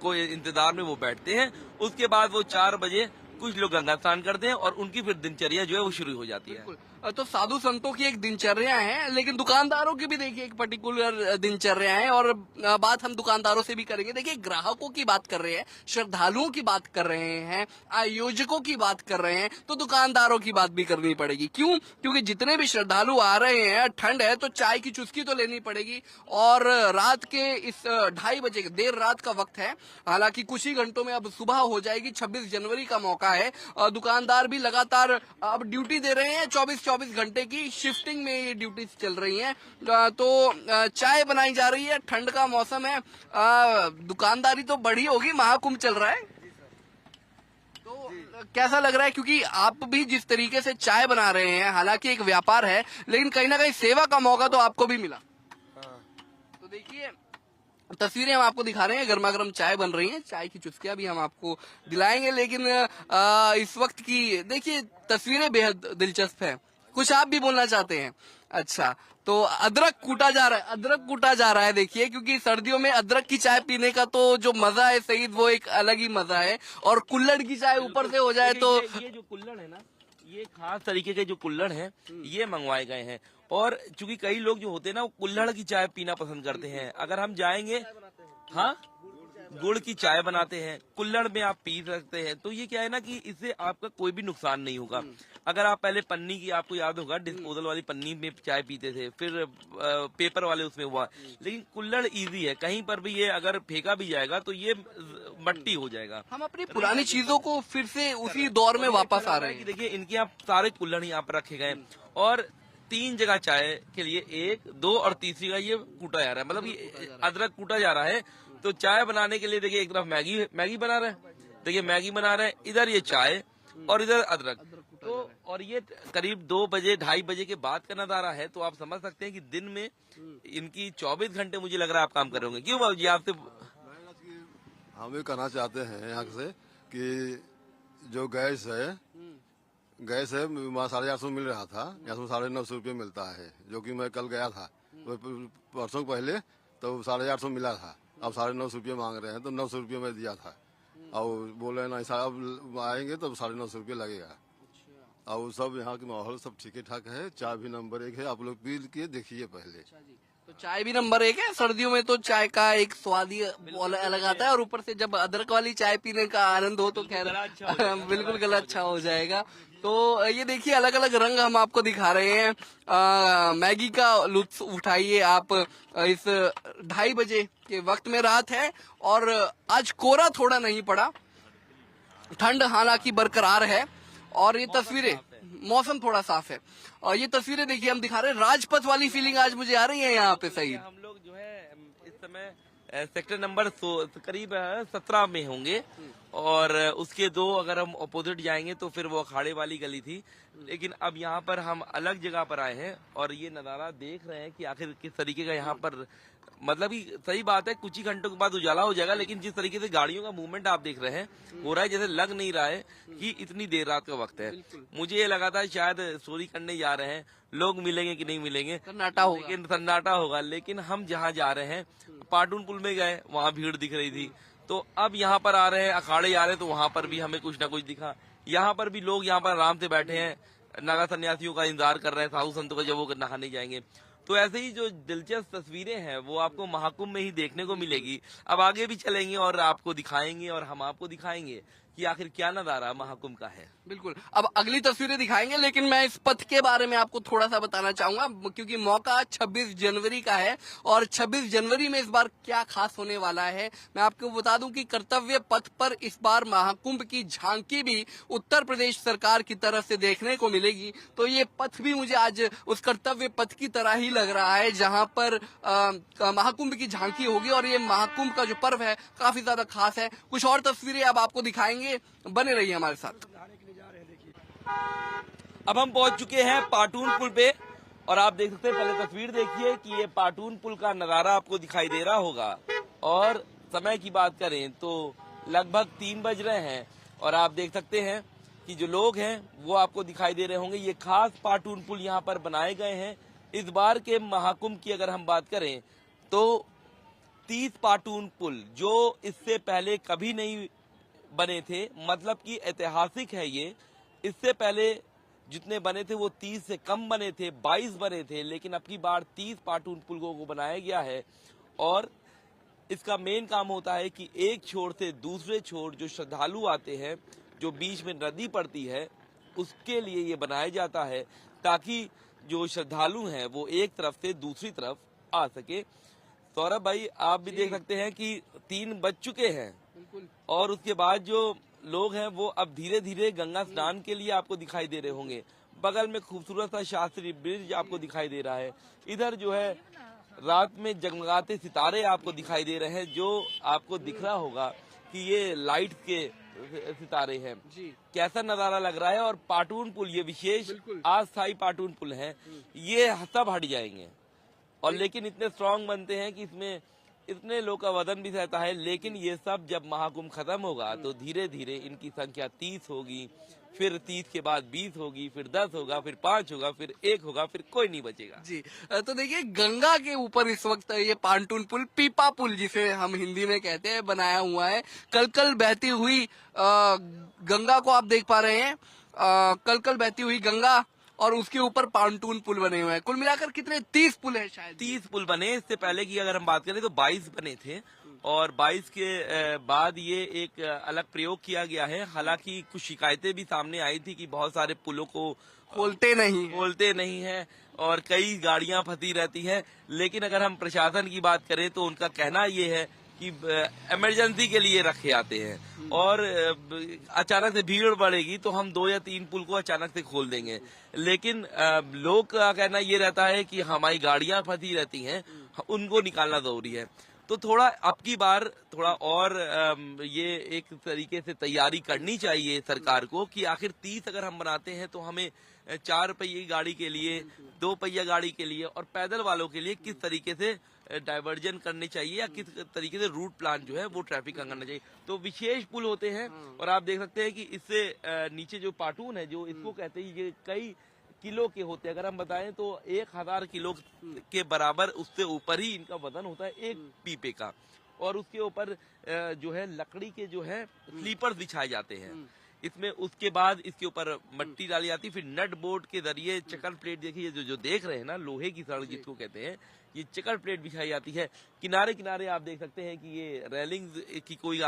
को इंतजार में वो बैठते हैं। उसके बाद वो 4 बजे कुछ लोग गंगा स्नान करते हैं और उनकी फिर दिनचर्या जो है वो शुरू हो जाती है। तो साधु संतों की एक दिनचर्या है, लेकिन दुकानदारों की भी देखिए एक पर्टिकुलर दिनचर्या है, और बात हम दुकानदारों से भी करेंगे। देखिए ग्राहकों की बात कर रहे हैं, श्रद्धालुओं की बात कर रहे हैं, आयोजकों की बात कर रहे हैं, तो दुकानदारों की बात भी करनी पड़ेगी। क्यों? क्योंकि जितने भी श्रद्धालु आ रहे हैं, ठंड है तो चाय की चुस्की तो लेनी पड़ेगी। और रात के इस 2:30 बजे देर रात का वक्त है, हालांकि कुछ ही घंटों में अब सुबह हो जाएगी। 26 जनवरी का मौका है, दुकानदार भी लगातार अब ड्यूटी दे रहे हैं, 24 24 घंटे की शिफ्टिंग में ये ड्यूटी चल रही हैं। तो चाय बनाई जा रही है, ठंड का मौसम है, दुकानदारी तो बड़ी होगी, महाकुंभ चल रहा है, तो कैसा लग रहा है? क्योंकि आप भी जिस तरीके से चाय बना रहे हैं, हालांकि एक व्यापार है, लेकिन कहीं ना कहीं सेवा का मौका तो आपको भी मिला। तो देखिए तस्वीरें हम आपको दिखा रहे हैं, गर्मा गर्म चाय बन रही है, चाय की चुस्कियां भी हम आपको दिलाएंगे, लेकिन इस वक्त की देखिए तस्वीरें बेहद दिलचस्प है। कुछ आप भी बोलना चाहते हैं? अच्छा, तो अदरक कूटा जा रहा है, अदरक कूटा जा रहा है, देखिए, क्योंकि सर्दियों में अदरक की चाय पीने का तो जो मजा है सईद, वो एक अलग ही मजा है, और कुल्हड़ की चाय ऊपर से हो जाए तो ये जो कुल्हड़ है ना, ये खास तरीके के जो कुल्हड़ हैं ये मंगवाए गए हैं। और चूंकि कई लोग जो होते हैं ना, वो कुल्हड़ की चाय पीना पसंद करते हैं। अगर हम जाएंगे, हाँ, गुड़ की चाय बनाते हैं, कुल्हड़ में आप पी सकते हैं। तो ये क्या है ना कि इससे आपका कोई भी नुकसान नहीं होगा। अगर आप पहले पन्नी की, आपको याद होगा, डिस्पोजल वाली पन्नी में चाय पीते थे, फिर पेपर वाले उसमें हुआ, लेकिन कुल्हड़ इजी है, कहीं पर भी ये अगर फेंका भी जाएगा तो ये मट्टी हो जाएगा। हम अपनी पुरानी चीजों को फिर से उसी दौर में वापस आ रहे हैं। देखिए इनके यहाँ सारे कुल्हड़ यहाँ पर रखे गए, और 3 जगह चाय के लिए, 1, 2 और तीसरी का ये कूटा जा रहा है, मतलब ये अदरक कूटा जा रहा है। तो चाय बनाने के लिए देखिए एक तरफ मैगी बना रहे हैं, देखिए मैगी बना रहे हैं, इधर ये चाय और इधर अदरक। तो और ये करीब 2 बजे 2:30 बजे के बाद का नजारा है। तो आप समझ सकते हैं कि दिन में इनकी 24 घंटे मुझे लग रहा है आप काम कर रहे होंगे। क्यों बाबू जी? आपसे हम ये कहना चाहते हैं यहाँ से कि जो गैस है वहाँ 850 मिल रहा था, यहाँ से 950 रुपये मिलता है, जो कि मैं कल गया था तो परसों पहले तो 850 मिला था, अब 950 रुपये मांग रहे हैं। तो 900 रुपये मैं दिया था, और बोले ना अब आएंगे तो 950 रुपये लगेगा। और सब यहाँ के माहौल सब ठीक ठाक है, चाय भी नंबर 1 है, आप लोग पी के देखिए पहले। तो चाय भी नंबर 1 है। सर्दियों में तो चाय का एक स्वाद ही अलग आता है, और ऊपर से जब अदरक वाली चाय पीने का आनंद हो तो खैर बिल्कुल गला अच्छा हो जाएगा। तो ये देखिए अलग अलग रंग हम आपको दिखा रहे हैं। मैगी का लुत्फ उठाइए आप। इस 2:30 बजे के वक्त में रात है, और आज कोहरा थोड़ा नहीं पड़ा, ठंड हालांकि बरकरार है, और ये तस्वीरें, मौसम थोड़ा साफ है, और ये तस्वीरें देखिए हम दिखा रहे हैं। राजपथ वाली फीलिंग आज मुझे आ रही है यहाँ पे। सही, हम लोग जो है इस समय सेक्टर नंबर करीब 17 में होंगे, और उसके 2 अगर हम अपोजिट जाएंगे तो फिर वो अखाड़े वाली गली थी, लेकिन अब यहाँ पर हम अलग जगह पर आए हैं, और ये नजारा देख रहे हैं कि आखिर किस तरीके का यहाँ पर, मतलब ही सही बात है, कुछ ही घंटों के बाद उजाला हो जाएगा, लेकिन जिस तरीके से गाड़ियों का मूवमेंट आप देख रहे हैं हो रहा है, जैसे लग नहीं रहा है कि इतनी देर रात का वक्त है। मुझे ये लगा था शायद चोरी करने जा रहे हैं, लोग मिलेंगे कि नहीं मिलेंगे, सन्नाटा होगा, लेकिन सन्नाटा होगा। लेकिन हम जहाँ जा रहे हैं, पाटून पुल में गए, वहाँ भीड़ दिख रही थी, तो अब यहाँ पर आ रहे हैं, अखाड़े आ रहे हैं, तो वहाँ पर भी हमें कुछ ना कुछ दिखा। यहाँ पर भी लोग यहाँ पर आराम से बैठे हैं, नागा सन्यासियों का इंतजार कर रहे हैं, साधु संतों का जब वो नहाने जाएंगे। तो ऐसे ही जो दिलचस्प तस्वीरें हैं वो आपको महाकुंभ में ही देखने को मिलेगी। अब आगे भी चलेंगे और आपको दिखाएंगे, और हम आपको दिखाएंगे कि आखिर क्या नजारा महाकुंभ का है। बिल्कुल, अब अगली तस्वीरें दिखाएंगे, लेकिन मैं इस पथ के बारे में आपको थोड़ा सा बताना चाहूंगा, क्योंकि मौका 26 जनवरी का है, और 26 जनवरी में इस बार क्या खास होने वाला है मैं आपको बता दूं कि कर्तव्य पथ पर इस बार महाकुंभ की झांकी भी उत्तर प्रदेश सरकार की तरफ से देखने को मिलेगी। तो ये पथ भी मुझे आज उस कर्तव्य पथ की तरह ही लग रहा है, जहां पर महाकुंभ की झांकी होगी, और ये महाकुंभ का जो पर्व है काफी ज्यादा खास है। कुछ और तस्वीरें अब आपको दिखाएंगे, बने रहिए हमारे साथ। अब हम पहुंच चुके हैं पाटून पुल पे, और आप देख सकते हैं, पहले तस्वीर देखिए कि ये पाटून पुल का नजारा आपको दिखाई दे रहा होगा, और समय की बात करें तो लगभग 3 बज रहे हैं, और आप देख सकते हैं कि जो लोग हैं वो आपको दिखाई दे रहे होंगे। ये खास पाटून पुल यहाँ पर बनाए गए हैं। इस बार के महाकुंभ की अगर हम बात करें तो 30 पाटून पुल जो इससे पहले कभी नहीं बने थे, मतलब कि ऐतिहासिक है ये। इससे पहले जितने बने थे वो 30 से कम बने थे, 22 बने थे, लेकिन अब की बार 30 पाटून पुलों को बनाया गया है। और इसका मेन काम होता है कि एक छोर से दूसरे छोर जो श्रद्धालु आते हैं, जो बीच में नदी पड़ती है, उसके लिए ये बनाया जाता है, ताकि जो श्रद्धालु हैं वो एक तरफ से दूसरी तरफ आ सके। सौरभ भाई, आप भी देख सकते हैं कि 3 बज चुके हैं, और उसके बाद जो लोग हैं वो अब धीरे धीरे गंगा स्नान के लिए आपको दिखाई दे रहे होंगे। बगल में खूबसूरत सा शास्त्री ब्रिज आपको दिखाई दे रहा है। इधर जो है रात में जगमगाते सितारे आपको दिखाई दे रहे हैं, जो आपको दिख रहा होगा कि ये लाइट के सितारे हैं। कैसा नजारा लग रहा है। और पाटून पुल, ये विशेष अस्थायी पाटून पुल है, ये सब हट जाएंगे और लेकिन इतने स्ट्रांग बनते हैं कि इसमें इतने लोग का वजन भी रहता है। लेकिन ये सब जब महाकुंभ खत्म होगा तो धीरे धीरे इनकी संख्या 30 होगी, फिर 30 के बाद 20 होगी, फिर 10 होगा, फिर 5 होगा, फिर 1 होगा, फिर कोई नहीं बचेगा। जी, तो देखिए गंगा के ऊपर इस वक्त ये पांटून पुल, पीपा पुल जिसे हम हिंदी में कहते हैं, बनाया हुआ है। कल बहती हुई गंगा को आप देख पा रहे हैं, कल बहती हुई गंगा और उसके ऊपर पांटून पुल बने हुए हैं। कुल मिलाकर कितने 30 पुल है शायद। 30 पुल बने। इससे पहले की अगर हम बात करें तो 22 बने थे और 22 के बाद ये एक अलग प्रयोग किया गया है। हालांकि कुछ शिकायतें भी सामने आई थी कि बहुत सारे पुलों को खोलते नहीं है और कई गाड़ियां फंसी रहती है। लेकिन अगर हम प्रशासन की बात करें तो उनका कहना ये है कि इमरजेंसी के लिए रखे आते हैं और अचानक से भीड़ बढ़ेगी तो हम 2 या 3 पुल को अचानक से खोल देंगे। लेकिन लोग का कहना ये रहता है कि हमारी गाड़ियां फंसी रहती हैं, उनको निकालना जरूरी है। तो थोड़ा अब की बार थोड़ा और ये एक तरीके से तैयारी करनी चाहिए सरकार को कि आखिर 30 अगर हम बनाते हैं तो हमें 4 पहिए गाड़ी के लिए, 2 पहिया गाड़ी के लिए और पैदल वालों के लिए किस तरीके से डाइवर्जन करने चाहिए या किस तरीके से रूट प्लान जो है वो ट्रैफिक का करना चाहिए। तो विशेष पुल होते हैं और आप देख सकते हैं कि इससे नीचे जो पाटून है, जो इसको कहते हैं, ये कई किलो के होते हैं। अगर हम बताएं तो 1000 किलो के बराबर, उससे ऊपर ही इनका वजन होता है एक पीपे का। और उसके ऊपर जो है लकड़ी के जो है स्लीपर्स बिछाए जाते हैं इसमें। उसके बाद इसके ऊपर मट्टी डाली जाती है, फिर नट बोर्ड के जरिए चकर प्लेट, देखिए जो देख रहे हैं ना, लोहे की सड़क जिसको कहते हैं, ये चकर प्लेट बिछाई जाती है। किनारे किनारे आप देख सकते हैं कि ये रेलिंग्स की कोई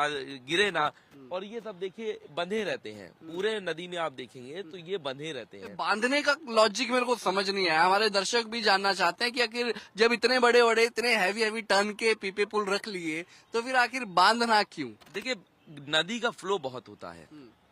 गिरे ना, और ये सब देखिए बंधे रहते हैं। पूरे नदी में आप देखेंगे तो ये बंधे रहते हैं। बांधने का लॉजिक मेरे को समझ नहीं आया। हमारे दर्शक भी जानना चाहते हैं कि आखिर जब इतने बड़े इतने हैवी टन के पीपे पुल रख लिए तो फिर आखिर बांधना क्यों? देखिए नदी का फ्लो बहुत होता है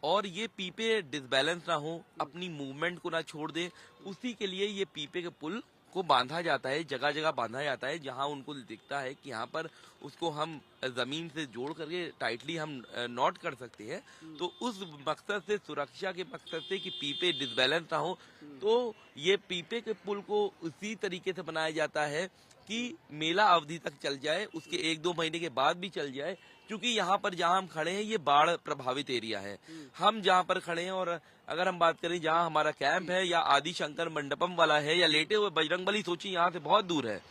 और ये पीपे डिसबैलेंस ना हो, अपनी मूवमेंट को ना छोड़ दे, उसी के लिए ये पीपे के पुल को बांधा जाता है। जगह जगह बांधा जाता है जहां उनको दिखता है कि यहाँ पर उसको हम जमीन से जोड़ करके टाइटली हम नॉट कर सकते हैं। तो उस मकसद से, सुरक्षा के मकसद से कि पीपे डिसबैलेंस ना हो, तो ये पीपे के पुल को उसी तरीके से बनाया जाता है कि मेला अवधि तक चल जाए, उसके 1-2 महीने के बाद भी चल जाए। क्योंकि यहाँ पर जहाँ हम खड़े हैं ये बाढ़ प्रभावित एरिया है। हम जहाँ पर खड़े हैं, और अगर हम बात करें जहाँ हमारा कैंप है या आदि शंकर मंडपम वाला है या लेटे हुए बजरंगबली, सोचिए यहाँ से बहुत दूर है,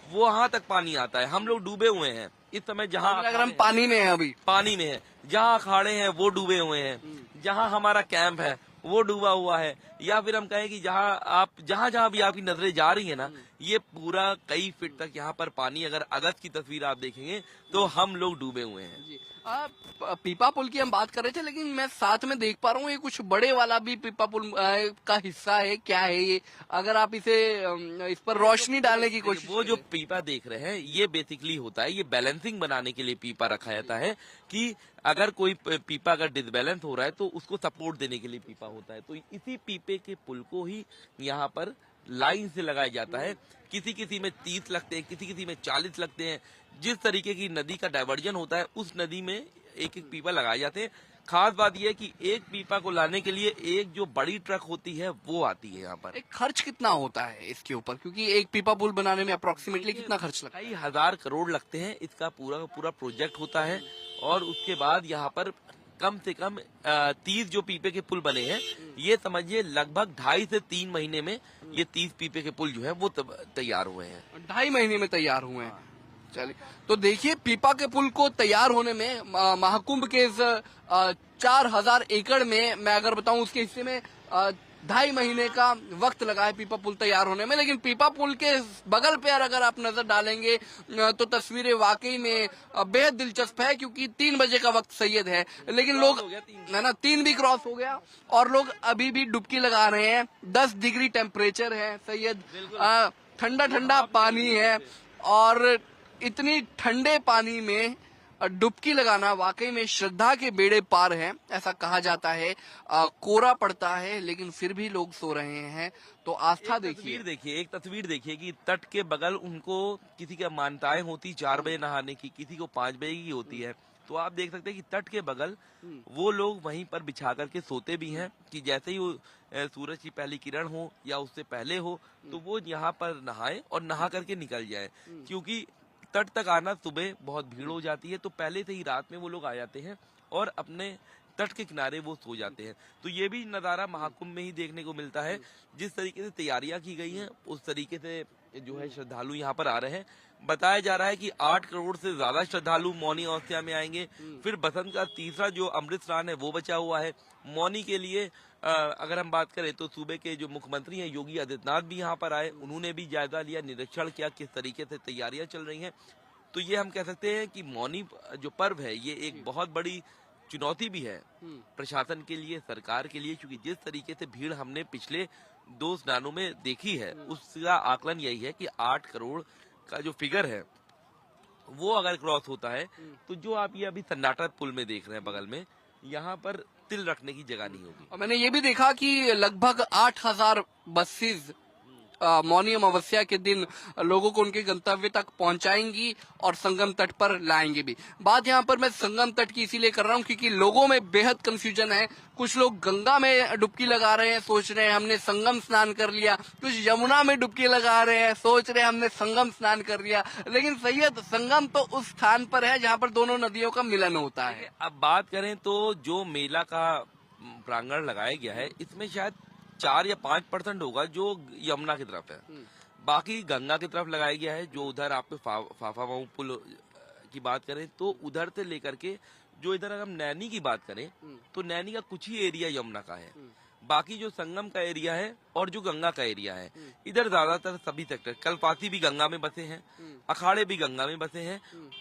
वो वहाँ तक पानी आता है। हम लोग डूबे हुए हैं इस समय। जहाँ अगर हम पानी में हैं, अभी पानी में है, जहाँ अखाड़े हैं वो डूबे हुए हैं, जहाँ हमारा कैंप है वो डूबा हुआ है, या फिर हम कहें कि जहाँ भी आपकी नजरें जा रही है ना, ये पूरा कई फीट तक यहाँ पर पानी। अगर अगस्त की तस्वीर आप देखेंगे तो हम लोग डूबे हुए हैं। पीपा पुल की हम बात कर रहे थे, लेकिन मैं साथ में देख पा रहा हूँ ये कुछ बड़े वाला भी पीपा पुल का हिस्सा है। क्या है ये? अगर आप इस पर रोशनी डालने की कोशिश। वो जो पीपा देख रहे हैं ये बेसिकली होता है, ये बैलेंसिंग बनाने के लिए पीपा रखा जाता है कि अगर कोई पीपा अगर डिसबैलेंस हो रहा है तो उसको सपोर्ट देने के लिए पीपा होता है। तो इसी पीपे के पुल को ही यहाँ पर लाइन से लगाया जाता है। किसी में 30 लगते हैं, किसी में 40 लगते हैं। जिस तरीके की नदी का डाइवर्जन होता है उस नदी में एक पीपा लगाए जाते हैं। खास बात यह है कि एक पीपा को लाने के लिए एक जो बड़ी ट्रक होती है वो आती है यहाँ पर। एक खर्च कितना होता है इसके ऊपर, क्योंकि एक पीपा पुल बनाने में अप्रोक्सीमेटली कितना खर्च लगता है? कई 1000 करोड़ लगते हैं। इसका पूरा प्रोजेक्ट होता है और उसके बाद यहाँ पर कम से कम 30 जो पीपे के पुल बने हैं, ये समझिए लगभग 2.5 से 3 महीने में ये 30 पीपे के पुल जो है वो तैयार हुए हैं। 2.5 महीने में तैयार हुए हैं। चलिए, तो देखिए पीपा के पुल को तैयार होने में महाकुंभ के इस 4000 एकड़ में, मैं अगर बताऊं उसके हिस्से में 2.5 महीने का वक्त लगा है पीपा पुल तैयार होने में। लेकिन पीपा पुल के बगल पे अगर आप नजर डालेंगे तो तस्वीरें वाकई में बेहद दिलचस्प है, क्योंकि 3 बजे का वक्त सैयद है, लेकिन लोग 3 भी क्रॉस हो गया और लोग अभी भी डुबकी लगा रहे हैं। 10 डिग्री टेम्परेचर है सैयद, ठंडा ठंडा पानी है और इतनी ठंडे पानी में डुबकी लगाना वाकई में श्रद्धा के बेड़े पार है, ऐसा कहा जाता है। कोहरा पड़ता है लेकिन फिर भी लोग सो रहे हैं। तो आस्था देखिए, एक तस्वीर देखिए कि तट के बगल उनको किसी की मान्यताएं होती 4 बजे नहाने की, किसी को 5 बजे की होती है। तो आप देख सकते हैं कि तट के बगल वो लोग वहीं पर बिछा करके सोते भी हैं कि जैसे ही सूरज की पहली किरण हो या उससे पहले हो तो वो यहाँ पर नहाए और नहा करके निकल जाए, क्योंकि तट तक आना सुबह बहुत भीड़ हो जाती है। तो पहले से ही रात में वो लोग आ जाते हैं और अपने तट के किनारे वो सो जाते हैं। तो ये भी नजारा महाकुंभ में ही देखने को मिलता है। जिस तरीके से तैयारियां की गई हैं उस तरीके से जो है श्रद्धालु यहाँ पर आ रहे हैं। बताया जा रहा है कि 8 करोड़ से ज्यादा श्रद्धालु मौनी अवस्था में आएंगे। फिर बसंत का तीसरा जो अमृत स्नान है वो बचा हुआ है। मौनी के लिए अगर हम बात करें तो सूबे के जो मुख्यमंत्री हैं योगी आदित्यनाथ भी यहाँ पर आए, उन्होंने भी जायजा लिया, निरीक्षण किया किस तरीके से तैयारियां चल रही हैं। तो ये हम कह सकते हैं कि मौनी जो पर्व है ये एक बहुत बड़ी चुनौती भी है प्रशासन के लिए, सरकार के लिए, क्योंकि जिस तरीके से भीड़ हमने पिछले 2 स्नानों में देखी है उसका आकलन यही है कि 8 करोड़ का जो फिगर है वो अगर क्रॉस होता है तो जो आप ये अभी सन्नाटा पुल में देख रहे हैं बगल में, यहाँ पर तिल रखने की जगह नहीं होगी। और मैंने ये भी देखा कि लगभग 8000 बसेस मौनी अमावस्या के दिन लोगों को उनके गंतव्य तक पहुंचाएंगी और संगम तट पर लाएंगे भी। बात यहाँ पर मैं संगम तट की इसीलिए कर रहा हूँ क्योंकि लोगों में बेहद कंफ्यूजन है। कुछ लोग गंगा में डुबकी लगा रहे हैं, सोच रहे हैं हमने संगम स्नान कर लिया। कुछ यमुना में डुबकी लगा रहे हैं, सोच रहे हैं हमने संगम स्नान कर लिया। लेकिन सैयद, संगम तो उस स्थान पर है जहाँ पर दोनों नदियों का मिलन होता है। अब बात करें तो जो मेला का प्रांगण लगाया गया है इसमें शायद 4 या 5% होगा जो यमुना की तरफ है, बाकी गंगा की तरफ लगाया गया है। जो उधर आपके फाफामाऊ पुल की बात करें तो उधर से लेकर के जो इधर अगर हम नैनी की बात करें तो नैनी का कुछ ही एरिया यमुना का है, बाकी जो संगम का एरिया है और जो गंगा का एरिया है इधर ज्यादातर सभी सेक्टर, कलपासी भी गंगा में बसे हैं, अखाड़े भी गंगा में बसे हैं।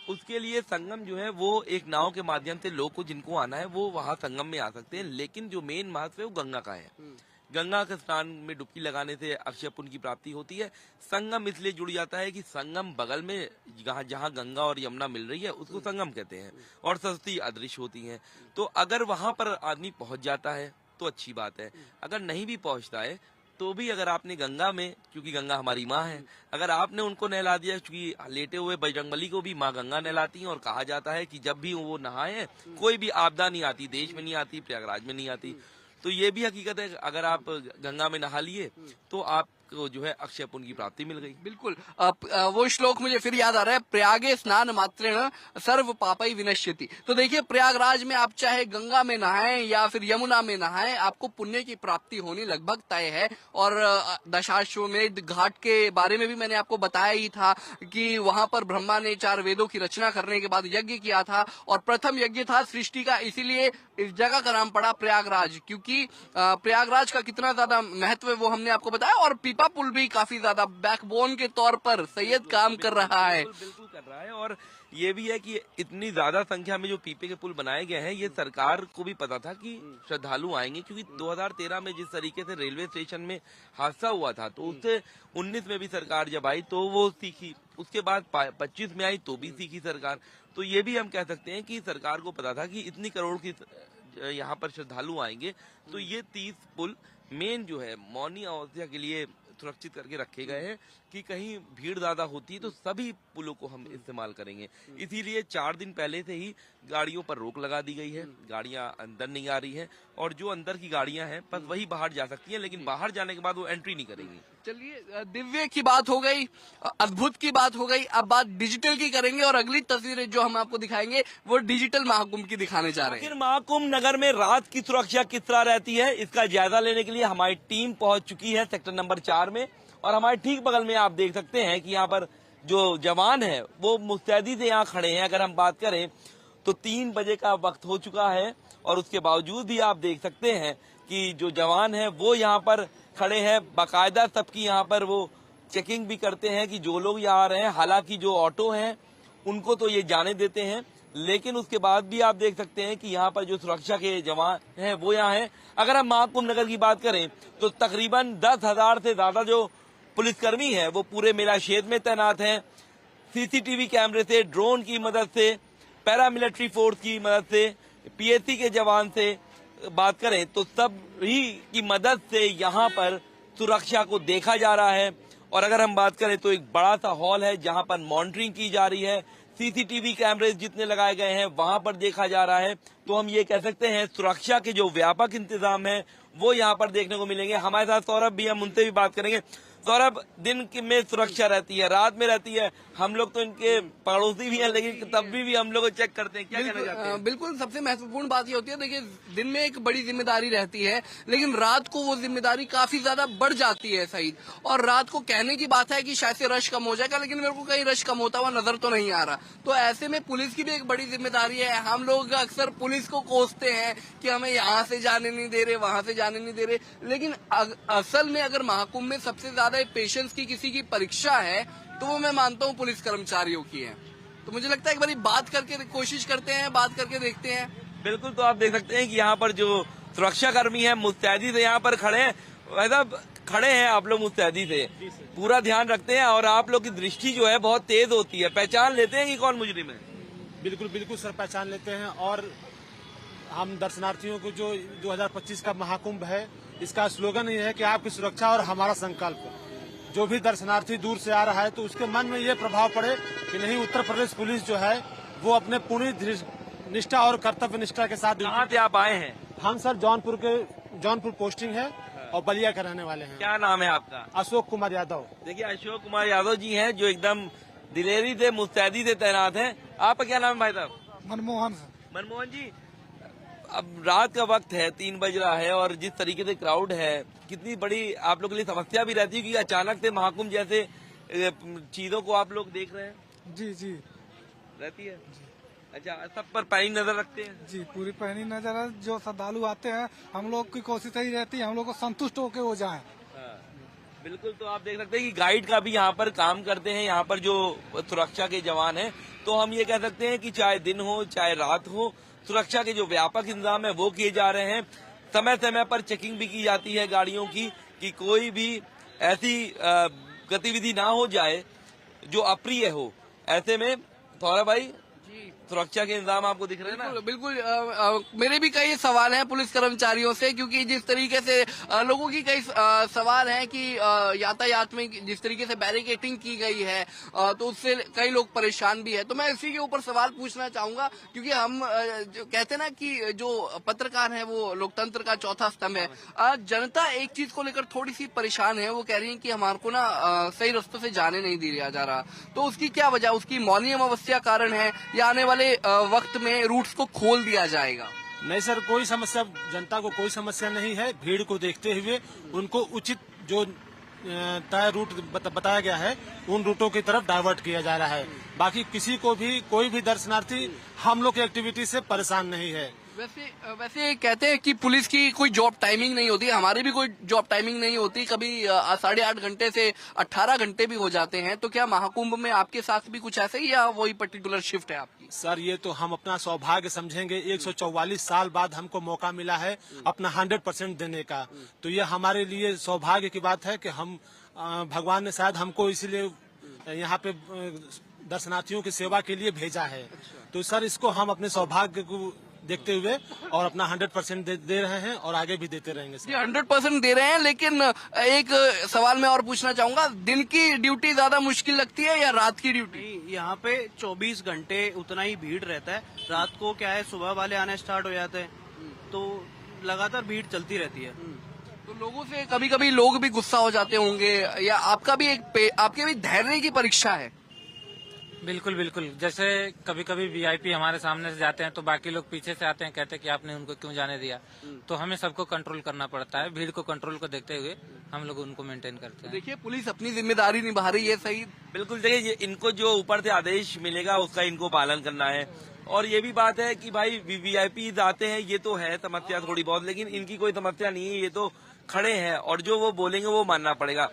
उसके लिए संगम जो है वो एक नाव के माध्यम से लोग को जिनको आना है वो वहाँ संगम में आ सकते हैं। लेकिन जो मेन महत्व है वो गंगा का है। गंगा के स्नान में डुबकी लगाने से अक्षय पुण्य की प्राप्ति होती है। संगम इसलिए जुड़ जाता है कि संगम बगल में जहाँ गंगा और यमुना मिल रही है उसको संगम कहते हैं और सरस्वती अदृश्य होती हैं। तो अगर वहां पर आदमी पहुंच जाता है तो अच्छी बात है, अगर नहीं भी पहुंचता है तो भी अगर आपने गंगा में, क्योंकि गंगा हमारी माँ है, अगर आपने उनको नहला दिया, क्योंकि लेटे हुए बजरंगबली को भी माँ गंगा नहलाती है और कहा जाता है कि जब भी वो नहाए कोई भी आपदा नहीं आती, देश में नहीं आती, प्रयागराज में नहीं आती। तो ये भी हकीकत है, अगर आप गंगा में नहा लिए तो आपको जो है अक्षय पुण्य की प्राप्ति मिल गई। बिल्कुल। वो श्लोक मुझे फिर याद आ रहा है, प्रयागे स्नान मात्रेण सर्व पापई विनश्यति। तो देखिए, प्रयागराज में आप चाहे गंगा में नहाएं या फिर यमुना में नहाएं, आपको पुण्य की प्राप्ति होनी लगभग तय है। और दशाश्वमेध घाट के बारे में भी मैंने आपको बताया ही था कि वहां पर ब्रह्मा ने 4 वेदों की रचना करने के बाद यज्ञ किया था और प्रथम यज्ञ था सृष्टि का, इसीलिए इस जगह का नाम पड़ा प्रयागराज। क्योंकि प्रयागराज का कितना ज्यादा महत्व है वो हमने आपको बताया। और पीपा पुल भी काफी ज्यादा बैकबोन के तौर पर सैयद काम कर रहा है। बिल्कुल कर रहा है। और ये भी है कि इतनी ज्यादा संख्या में जो पीपे के पुल बनाए गए हैं ये सरकार को भी पता था कि श्रद्धालु आएंगे, क्योंकि 2013 में जिस तरीके से रेलवे स्टेशन में हादसा हुआ था तो उससे 19 में भी सरकार जब आई तो वो सीखी, उसके बाद 25 में आई तो भी सीखी सरकार। तो ये भी हम कह सकते हैं कि सरकार को पता था कि इतनी करोड़ की यहाँ पर श्रद्धालु आएंगे, तो ये 30 पुल मेन जो है मौनी अवस्था के लिए सुरक्षित करके रखे गए हैं कि कहीं भीड़ ज्यादा होती है तो सभी पुलों को हम इस्तेमाल करेंगे। इसीलिए 4 दिन पहले से ही गाड़ियों पर रोक लगा दी गई है, गाड़ियां अंदर नहीं आ रही हैं और जो अंदर की गाड़ियां हैं बस वही बाहर जा सकती हैं, लेकिन बाहर जाने के बाद वो एंट्री नहीं करेंगी। चलिए, दिव्य की बात हो गई, अद्भुत की बात हो गई, अब बात डिजिटल की करेंगे और अगली तस्वीरें जो हम आपको दिखाएंगे वो डिजिटल महाकुंभ की दिखाने जा रहे हैं। महाकुंभ नगर में रात की सुरक्षा किस तरह रहती है इसका जायजा लेने के लिए हमारी टीम पहुंच चुकी है सेक्टर नंबर 4 में। और हमारे ठीक बगल में आप देख सकते हैं कि यहाँ पर जो जवान है वो मुस्तैदी से यहाँ खड़े हैं। अगर हम बात करें तो 3 बजे का वक्त हो चुका है और उसके बावजूद भी आप देख सकते हैं कि जो जवान है वो यहाँ पर खड़े हैं। बाकायदा सबकी यहाँ पर वो चेकिंग भी करते हैं कि जो लोग यहाँ आ रहे हैं, हालांकि जो ऑटो हैं उनको तो ये जाने देते हैं, लेकिन उसके बाद भी आप देख सकते हैं कि यहाँ पर जो सुरक्षा के जवान हैं वो यहाँ हैं। अगर हम महाकुंभ नगर की बात करें तो तकरीबन 10,000 से ज्यादा जो पुलिसकर्मी हैं वो पूरे मेला क्षेत्र में तैनात हैं। सीसीटीवी कैमरे से, ड्रोन की मदद से पैरामिलिट्री फोर्स की मदद से, पीएसी के जवान से बात करें तो सभी की मदद से यहाँ पर सुरक्षा को देखा जा रहा है। और अगर हम बात करें तो एक बड़ा सा हॉल है जहां पर मॉनिटरिंग की जा रही है, सीसीटीवी कैमरे जितने लगाए गए हैं वहां पर देखा जा रहा है। तो हम ये कह सकते हैं सुरक्षा के जो व्यापक इंतजाम है वो यहाँ पर देखने को मिलेंगे। हमारे साथ सौरभ भी, हम उनसे भी बात करेंगे। सौरभ, दिन में सुरक्षा रहती है, रात में रहती है, हम लोग तो इनके पड़ोसी भी हैं लेकिन तब भी हम लोग चेक करते हैं, क्या कहना चाहते हैं? बिल्कुल, सबसे महत्वपूर्ण बात ये होती है, देखिए दिन में एक बड़ी जिम्मेदारी रहती है लेकिन रात को वो जिम्मेदारी काफी ज्यादा बढ़ जाती है सही। और रात को कहने की बात है कि शायद से रश कम हो जाएगा, लेकिन मेरे को कहीं रश कम होता हुआ नजर तो नहीं आ रहा। तो ऐसे में पुलिस की भी एक बड़ी जिम्मेदारी है। हम लोग अक्सर पुलिस को कोसते हैं कि हमें यहाँ से जाने नहीं दे रहे, वहां से जाने नहीं दे रहे, लेकिन असल में अगर महाकुंभ में सबसे ज्यादा पेशेंस की किसी की परीक्षा है तो वो मैं मानता हूँ पुलिस कर्मचारियों की है। तो मुझे लगता है एक बार बात करके कोशिश करते हैं, बात करके देखते हैं। बिल्कुल, तो आप देख सकते हैं कि यहाँ पर जो सुरक्षा कर्मी है मुस्तैदी से यहाँ पर खड़े हैं। मतलब खड़े हैं आप लोग मुस्तैदी से, पूरा ध्यान रखते हैं और आप लोग की दृष्टि जो है बहुत तेज होती है, पहचान लेते हैं कि कौन मुजरिम है। बिल्कुल बिल्कुल सर, पहचान लेते हैं। और हम दर्शनार्थियों को जो 2025 का महाकुंभ है, इसका स्लोगन ये है कि आपकी सुरक्षा और हमारा संकल्प। जो भी दर्शनार्थी दूर से आ रहा है तो उसके मन में ये प्रभाव पड़े कि नहीं, उत्तर प्रदेश पुलिस जो है वो अपने पूरी निष्ठा और कर्तव्य निष्ठा के साथ। कहाँ से आप आए हैं? हम सर जौनपुर पोस्टिंग है और बलिया के रहने वाले हैं। क्या नाम है आपका? अशोक कुमार यादव। देखिए, अशोक कुमार यादव जी हैं जो एकदम दिलेरी से, मुस्तैदी से तैनात हैं। आपका क्या नाम है भाई साहब? मनमोहन। मनमोहन जी, अब रात का वक्त है, 3 बज रहा है और जिस तरीके से क्राउड है, कितनी बड़ी आप लोग के लिए समस्या भी रहती है कि अचानक से महाकुंभ जैसे चीजों को आप लोग देख रहे हैं? जी जी रहती है। अच्छा, सब पर पैनी नजर रखते हैं? जी, पूरी पैनी नजर है। जो श्रद्धालु आते हैं, हम लोग की कोशिश यही रहती है हम लोग को संतुष्ट होकर वो जाएं। बिल्कुल, तो आप देख सकते हैं कि गाइड का भी यहाँ पर काम करते हैं, यहाँ पर जो सुरक्षा के जवान हैं। तो हम ये कह सकते हैं कि चाहे दिन हो चाहे रात हो, सुरक्षा के जो व्यापक इंतजाम है वो किए जा रहे हैं। समय समय पर चेकिंग भी की जाती है गाड़ियों की कि कोई भी ऐसी गतिविधि ना हो जाए जो अप्रिय हो। ऐसे में सौरभ भाई, सुरक्षा के इंतजाम आपको दिख रहे हैं ना? बिल्कुल, मेरे भी कई सवाल हैं पुलिस कर्मचारियों से, क्योंकि जिस तरीके से लोगों की कई सवाल हैं कि यातायात में जिस तरीके से बैरिकेटिंग की गई है तो उससे कई लोग परेशान भी है। तो मैं इसी के ऊपर सवाल पूछना चाहूंगा, क्योंकि हम जो कहते हैं ना कि जो पत्रकार है वो लोकतंत्र का चौथा स्तंभ है। जनता एक चीज को लेकर थोड़ी सी परेशान है, वो कह रही है कि हमारे को ना सही रास्तों से जाने नहीं दिया जा रहा। तो उसकी क्या वजह? उसकी मौनी अमावस्या कारण है या आने वाले वक्त में रूट्स को खोल दिया जाएगा? नहीं सर, कोई समस्या, जनता को कोई समस्या नहीं है। भीड़ को देखते हुए उनको उचित जो तय रूट बताया गया है उन रूटों की तरफ डाइवर्ट किया जा रहा है। बाकी किसी को भी, कोई भी दर्शनार्थी हम लोग की एक्टिविटी से परेशान नहीं है। वैसे कहते हैं कि पुलिस की कोई जॉब टाइमिंग नहीं होती, हमारी भी कोई जॉब टाइमिंग नहीं होती। कभी 8.5 घंटे से 18 घंटे भी हो जाते हैं। तो क्या महाकुंभ में आपके साथ भी कुछ ऐसे ही या वही पर्टिकुलर शिफ्ट है आपकी? सर, ये तो हम अपना सौभाग्य समझेंगे। 144 साल बाद हमको मौका मिला है अपना 100% देने का। तो ये हमारे लिए सौभाग्य की बात है कि हम भगवान ने शायद हमको इसीलिए यहाँ पे दर्शनार्थियों की सेवा के लिए भेजा है। तो सर, इसको हम अपने सौभाग्य को देखते हुए और अपना 100% दे रहे हैं और आगे भी देते रहेंगे। 100% दे रहे हैं, लेकिन एक सवाल मैं और पूछना चाहूंगा, दिन की ड्यूटी ज्यादा मुश्किल लगती है या रात की ड्यूटी? यहाँ पे 24 घंटे उतना ही भीड़ रहता है। रात को क्या है, सुबह वाले आने स्टार्ट हो जाते हैं तो लगातार भीड़ चलती रहती है। तो लोगों से कभी कभी लोग भी गुस्सा हो जाते होंगे, या आपका भी आपके भी धैर्य की परीक्षा है? बिल्कुल बिल्कुल, जैसे कभी कभी वीआईपी हमारे सामने से जाते हैं तो बाकी लोग पीछे से आते हैं, कहते हैं कि आपने उनको क्यों जाने दिया। तो हमें सबको कंट्रोल करना पड़ता है। भीड़ को कंट्रोल को देखते हुए हम लोग उनको मेंटेन करते हैं। देखिए, पुलिस अपनी जिम्मेदारी निभा रही है। सही, बिल्कुल। देखिए, इनको जो ऊपर से आदेश मिलेगा उसका इनको पालन करना है। और ये भी बात है कि भाई वीआईपी आते हैं, ये तो है समस्या थोड़ी बहुत, लेकिन इनकी कोई समस्या नहीं है। ये तो खड़े हैं और जो वो बोलेंगे वो मानना पड़ेगा।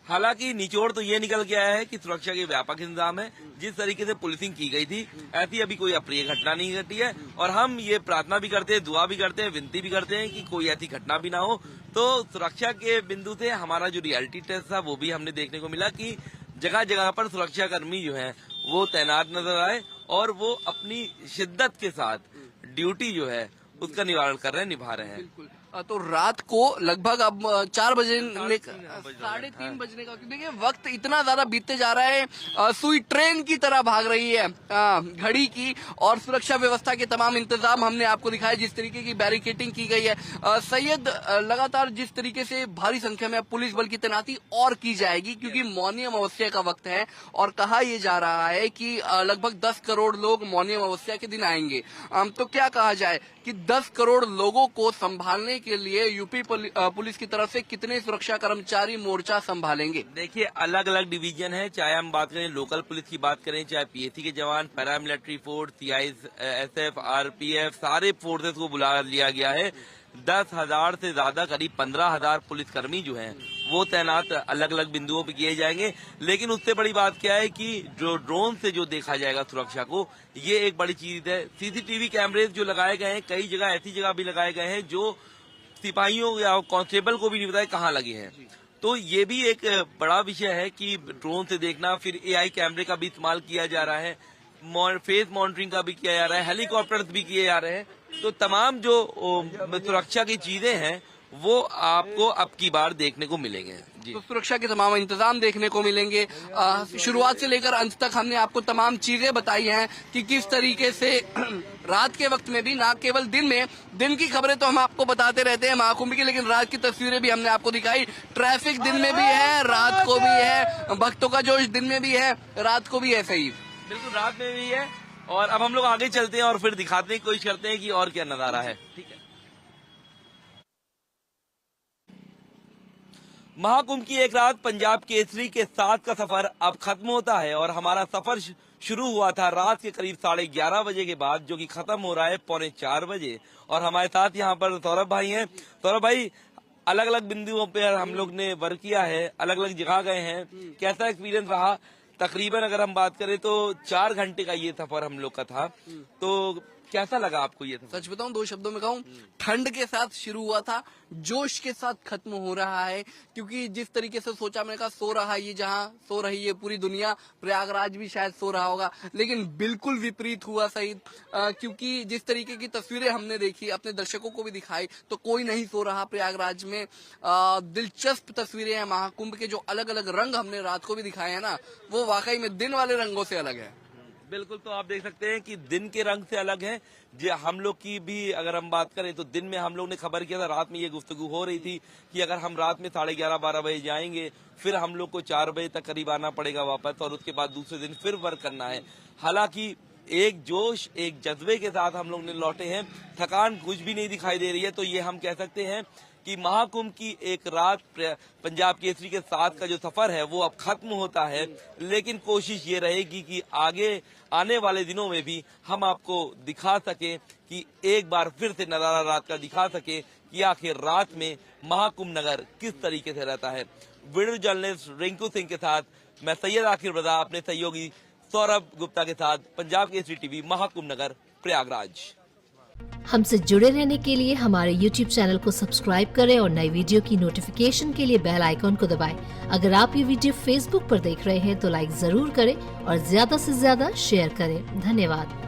हालांकि निचोड़ तो ये निकल के आया है कि सुरक्षा के व्यापक इंतजाम है। जिस तरीके से पुलिसिंग की गई थी, ऐसी अभी कोई अप्रिय घटना नहीं घटी है। और हम ये प्रार्थना भी करते हैं, दुआ भी करते हैं, विनती भी करते हैं कि कोई ऐसी घटना भी ना हो। तो सुरक्षा के बिंदु से हमारा जो रियलिटी टेस्ट था वो भी हमने देखने को मिला कि जगह जगह पर सुरक्षा कर्मी जो है वो तैनात नजर आए और वो अपनी शिद्दत के साथ ड्यूटी जो है उसका निवारण कर रहे हैं, निभा रहे हैं। तो रात को लगभग अब 4 बजे 3:30 बजने का, देखिए वक्त इतना ज्यादा बीतते जा रहा है, सुई ट्रेन की तरह भाग रही है घड़ी की, और सुरक्षा व्यवस्था के तमाम इंतजाम हमने आपको दिखाया, जिस तरीके की बैरिकेटिंग की गई है। सैयद, लगातार जिस तरीके से भारी संख्या में पुलिस बल की तैनाती और की जाएगी, क्योंकि मौनी अमावस्या का वक्त है और कहा यह जा रहा है कि लगभग 10 करोड़ लोग मौनी अमावस्या के दिन आएंगे। तो क्या कहा जाए कि 10 करोड़ लोगों को संभालने के लिए यूपी पुलिस की तरफ से कितने सुरक्षा कर्मचारी मोर्चा संभालेंगे? देखिए, अलग अलग डिवीजन है, चाहे हम बात करें लोकल पुलिस की बात करें, चाहे पीएसी के जवान, पैरामिलिट्री फोर्स, सीआईएसएफ, आरपीएफ, सारे फोर्सेस को बुला लिया गया है। 10,000 से ज्यादा, करीब 15,000 पुलिसकर्मी जो हैं वो तैनात अलग अलग बिंदुओं पर किए जाएंगे। लेकिन उससे बड़ी बात क्या है कि जो ड्रोन से जो देखा जाएगा सुरक्षा को, ये एक बड़ी चीज है। सीसीटीवी कैमरेज जो लगाए गए हैं, कई जगह ऐसी जगह भी लगाए गए हैं जो सिपाहियों या कांस्टेबल को भी नहीं बताया कहाँ लगे हैं। तो ये भी एक बड़ा विषय है कि ड्रोन से देखना, फिर एआई कैमरे का भी इस्तेमाल किया जा रहा है, फेस मॉनिटरिंग का भी किया जा रहा है, हेलीकॉप्टर्स भी किए जा रहे हैं। तो तमाम जो सुरक्षा की चीजें हैं वो आपको अब की बार देखने को मिलेंगे। जी, तो सुरक्षा के तमाम इंतजाम देखने को मिलेंगे। शुरुआत से लेकर अंत तक हमने आपको तमाम चीजें बताई हैं कि किस तरीके से रात के वक्त में भी, ना केवल दिन में, दिन की खबरें तो हम आपको बताते रहते हैं महाकुंभ की, लेकिन रात की तस्वीरें भी हमने आपको दिखाई। ट्रैफिक दिन में भी है, रात को भी है, भक्तों का जोश दिन में भी है, रात को भी है। सही, बिल्कुल, रात में भी है। और अब हम लोग आगे चलते हैं और फिर दिखाने की कोशिश करते हैं कि और क्या नजारा है। ठीक है, महाकुंभ की एक रात पंजाब केसरी के साथ का सफर अब खत्म होता है और हमारा सफर शुरू हुआ था रात के करीब 11:30 बजे के बाद, जो कि खत्म हो रहा है 3:45 बजे। और हमारे साथ यहाँ पर सौरभ भाई हैं। सौरभ भाई, अलग अलग बिंदुओं पर हम लोग ने वर्क किया है, अलग अलग जगह गए हैं, कैसा एक्सपीरियंस रहा? तकरीबन अगर हम बात करें तो 4 घंटे का ये सफर हम लोग का था, तो कैसा लगा आपको ये? सच बताऊं, 2 शब्दों में कहूं, ठंड के साथ शुरू हुआ था, जोश के साथ खत्म हो रहा है। क्योंकि जिस तरीके से सोचा, मैंने कहा सो रहा है ये, जहां सो रही है पूरी दुनिया, प्रयागराज भी शायद सो रहा होगा, लेकिन बिल्कुल विपरीत हुआ सईद। क्योंकि जिस तरीके की तस्वीरें हमने देखी, अपने दर्शकों को भी दिखाई, तो कोई नहीं सो रहा प्रयागराज में। दिलचस्प तस्वीरें हैं महाकुंभ के, जो अलग अलग रंग हमने रात को भी दिखाए हैं ना, वो वाकई में दिन वाले रंगों से अलग है। बिल्कुल, तो आप देख सकते हैं कि दिन के रंग से अलग है। जो हम लोग की भी अगर हम बात करें तो दिन में हम लोग ने खबर किया था, रात में ये गुफ्तगू हो रही थी कि अगर हम रात में 11:30-12 बजे जाएंगे, फिर हम लोग को 4 बजे तक करीब आना पड़ेगा वापस, और उसके बाद दूसरे दिन फिर वर्क करना है। हालांकि एक जोश, एक जज्बे के साथ हम लोग ने लौटे हैं, थकान कुछ भी नहीं दिखाई दे रही है। तो ये हम कह सकते हैं कि महाकुंभ की एक रात पंजाब केसरी के साथ का जो सफर है वो अब खत्म होता है। लेकिन कोशिश ये रहेगी कि आगे आने वाले दिनों में भी हम आपको दिखा सके, कि एक बार फिर से नजारा रात का दिखा सके कि आखिर रात में महाकुंभ नगर किस तरीके से रहता है। वीडियो जर्नलिस्ट रिंकू सिंह के साथ मैं सैयद आकिर रजा, अपने सहयोगी सौरभ गुप्ता के साथ, पंजाब केसरी टीवी, महाकुंभ नगर, प्रयागराज। हमसे जुड़े रहने के लिए हमारे YouTube चैनल को सब्सक्राइब करें और नई वीडियो की नोटिफिकेशन के लिए बेल आइकॉन को दबाएं। अगर आप ये वीडियो Facebook पर देख रहे हैं तो लाइक जरूर करें और ज्यादा से ज्यादा शेयर करें। धन्यवाद।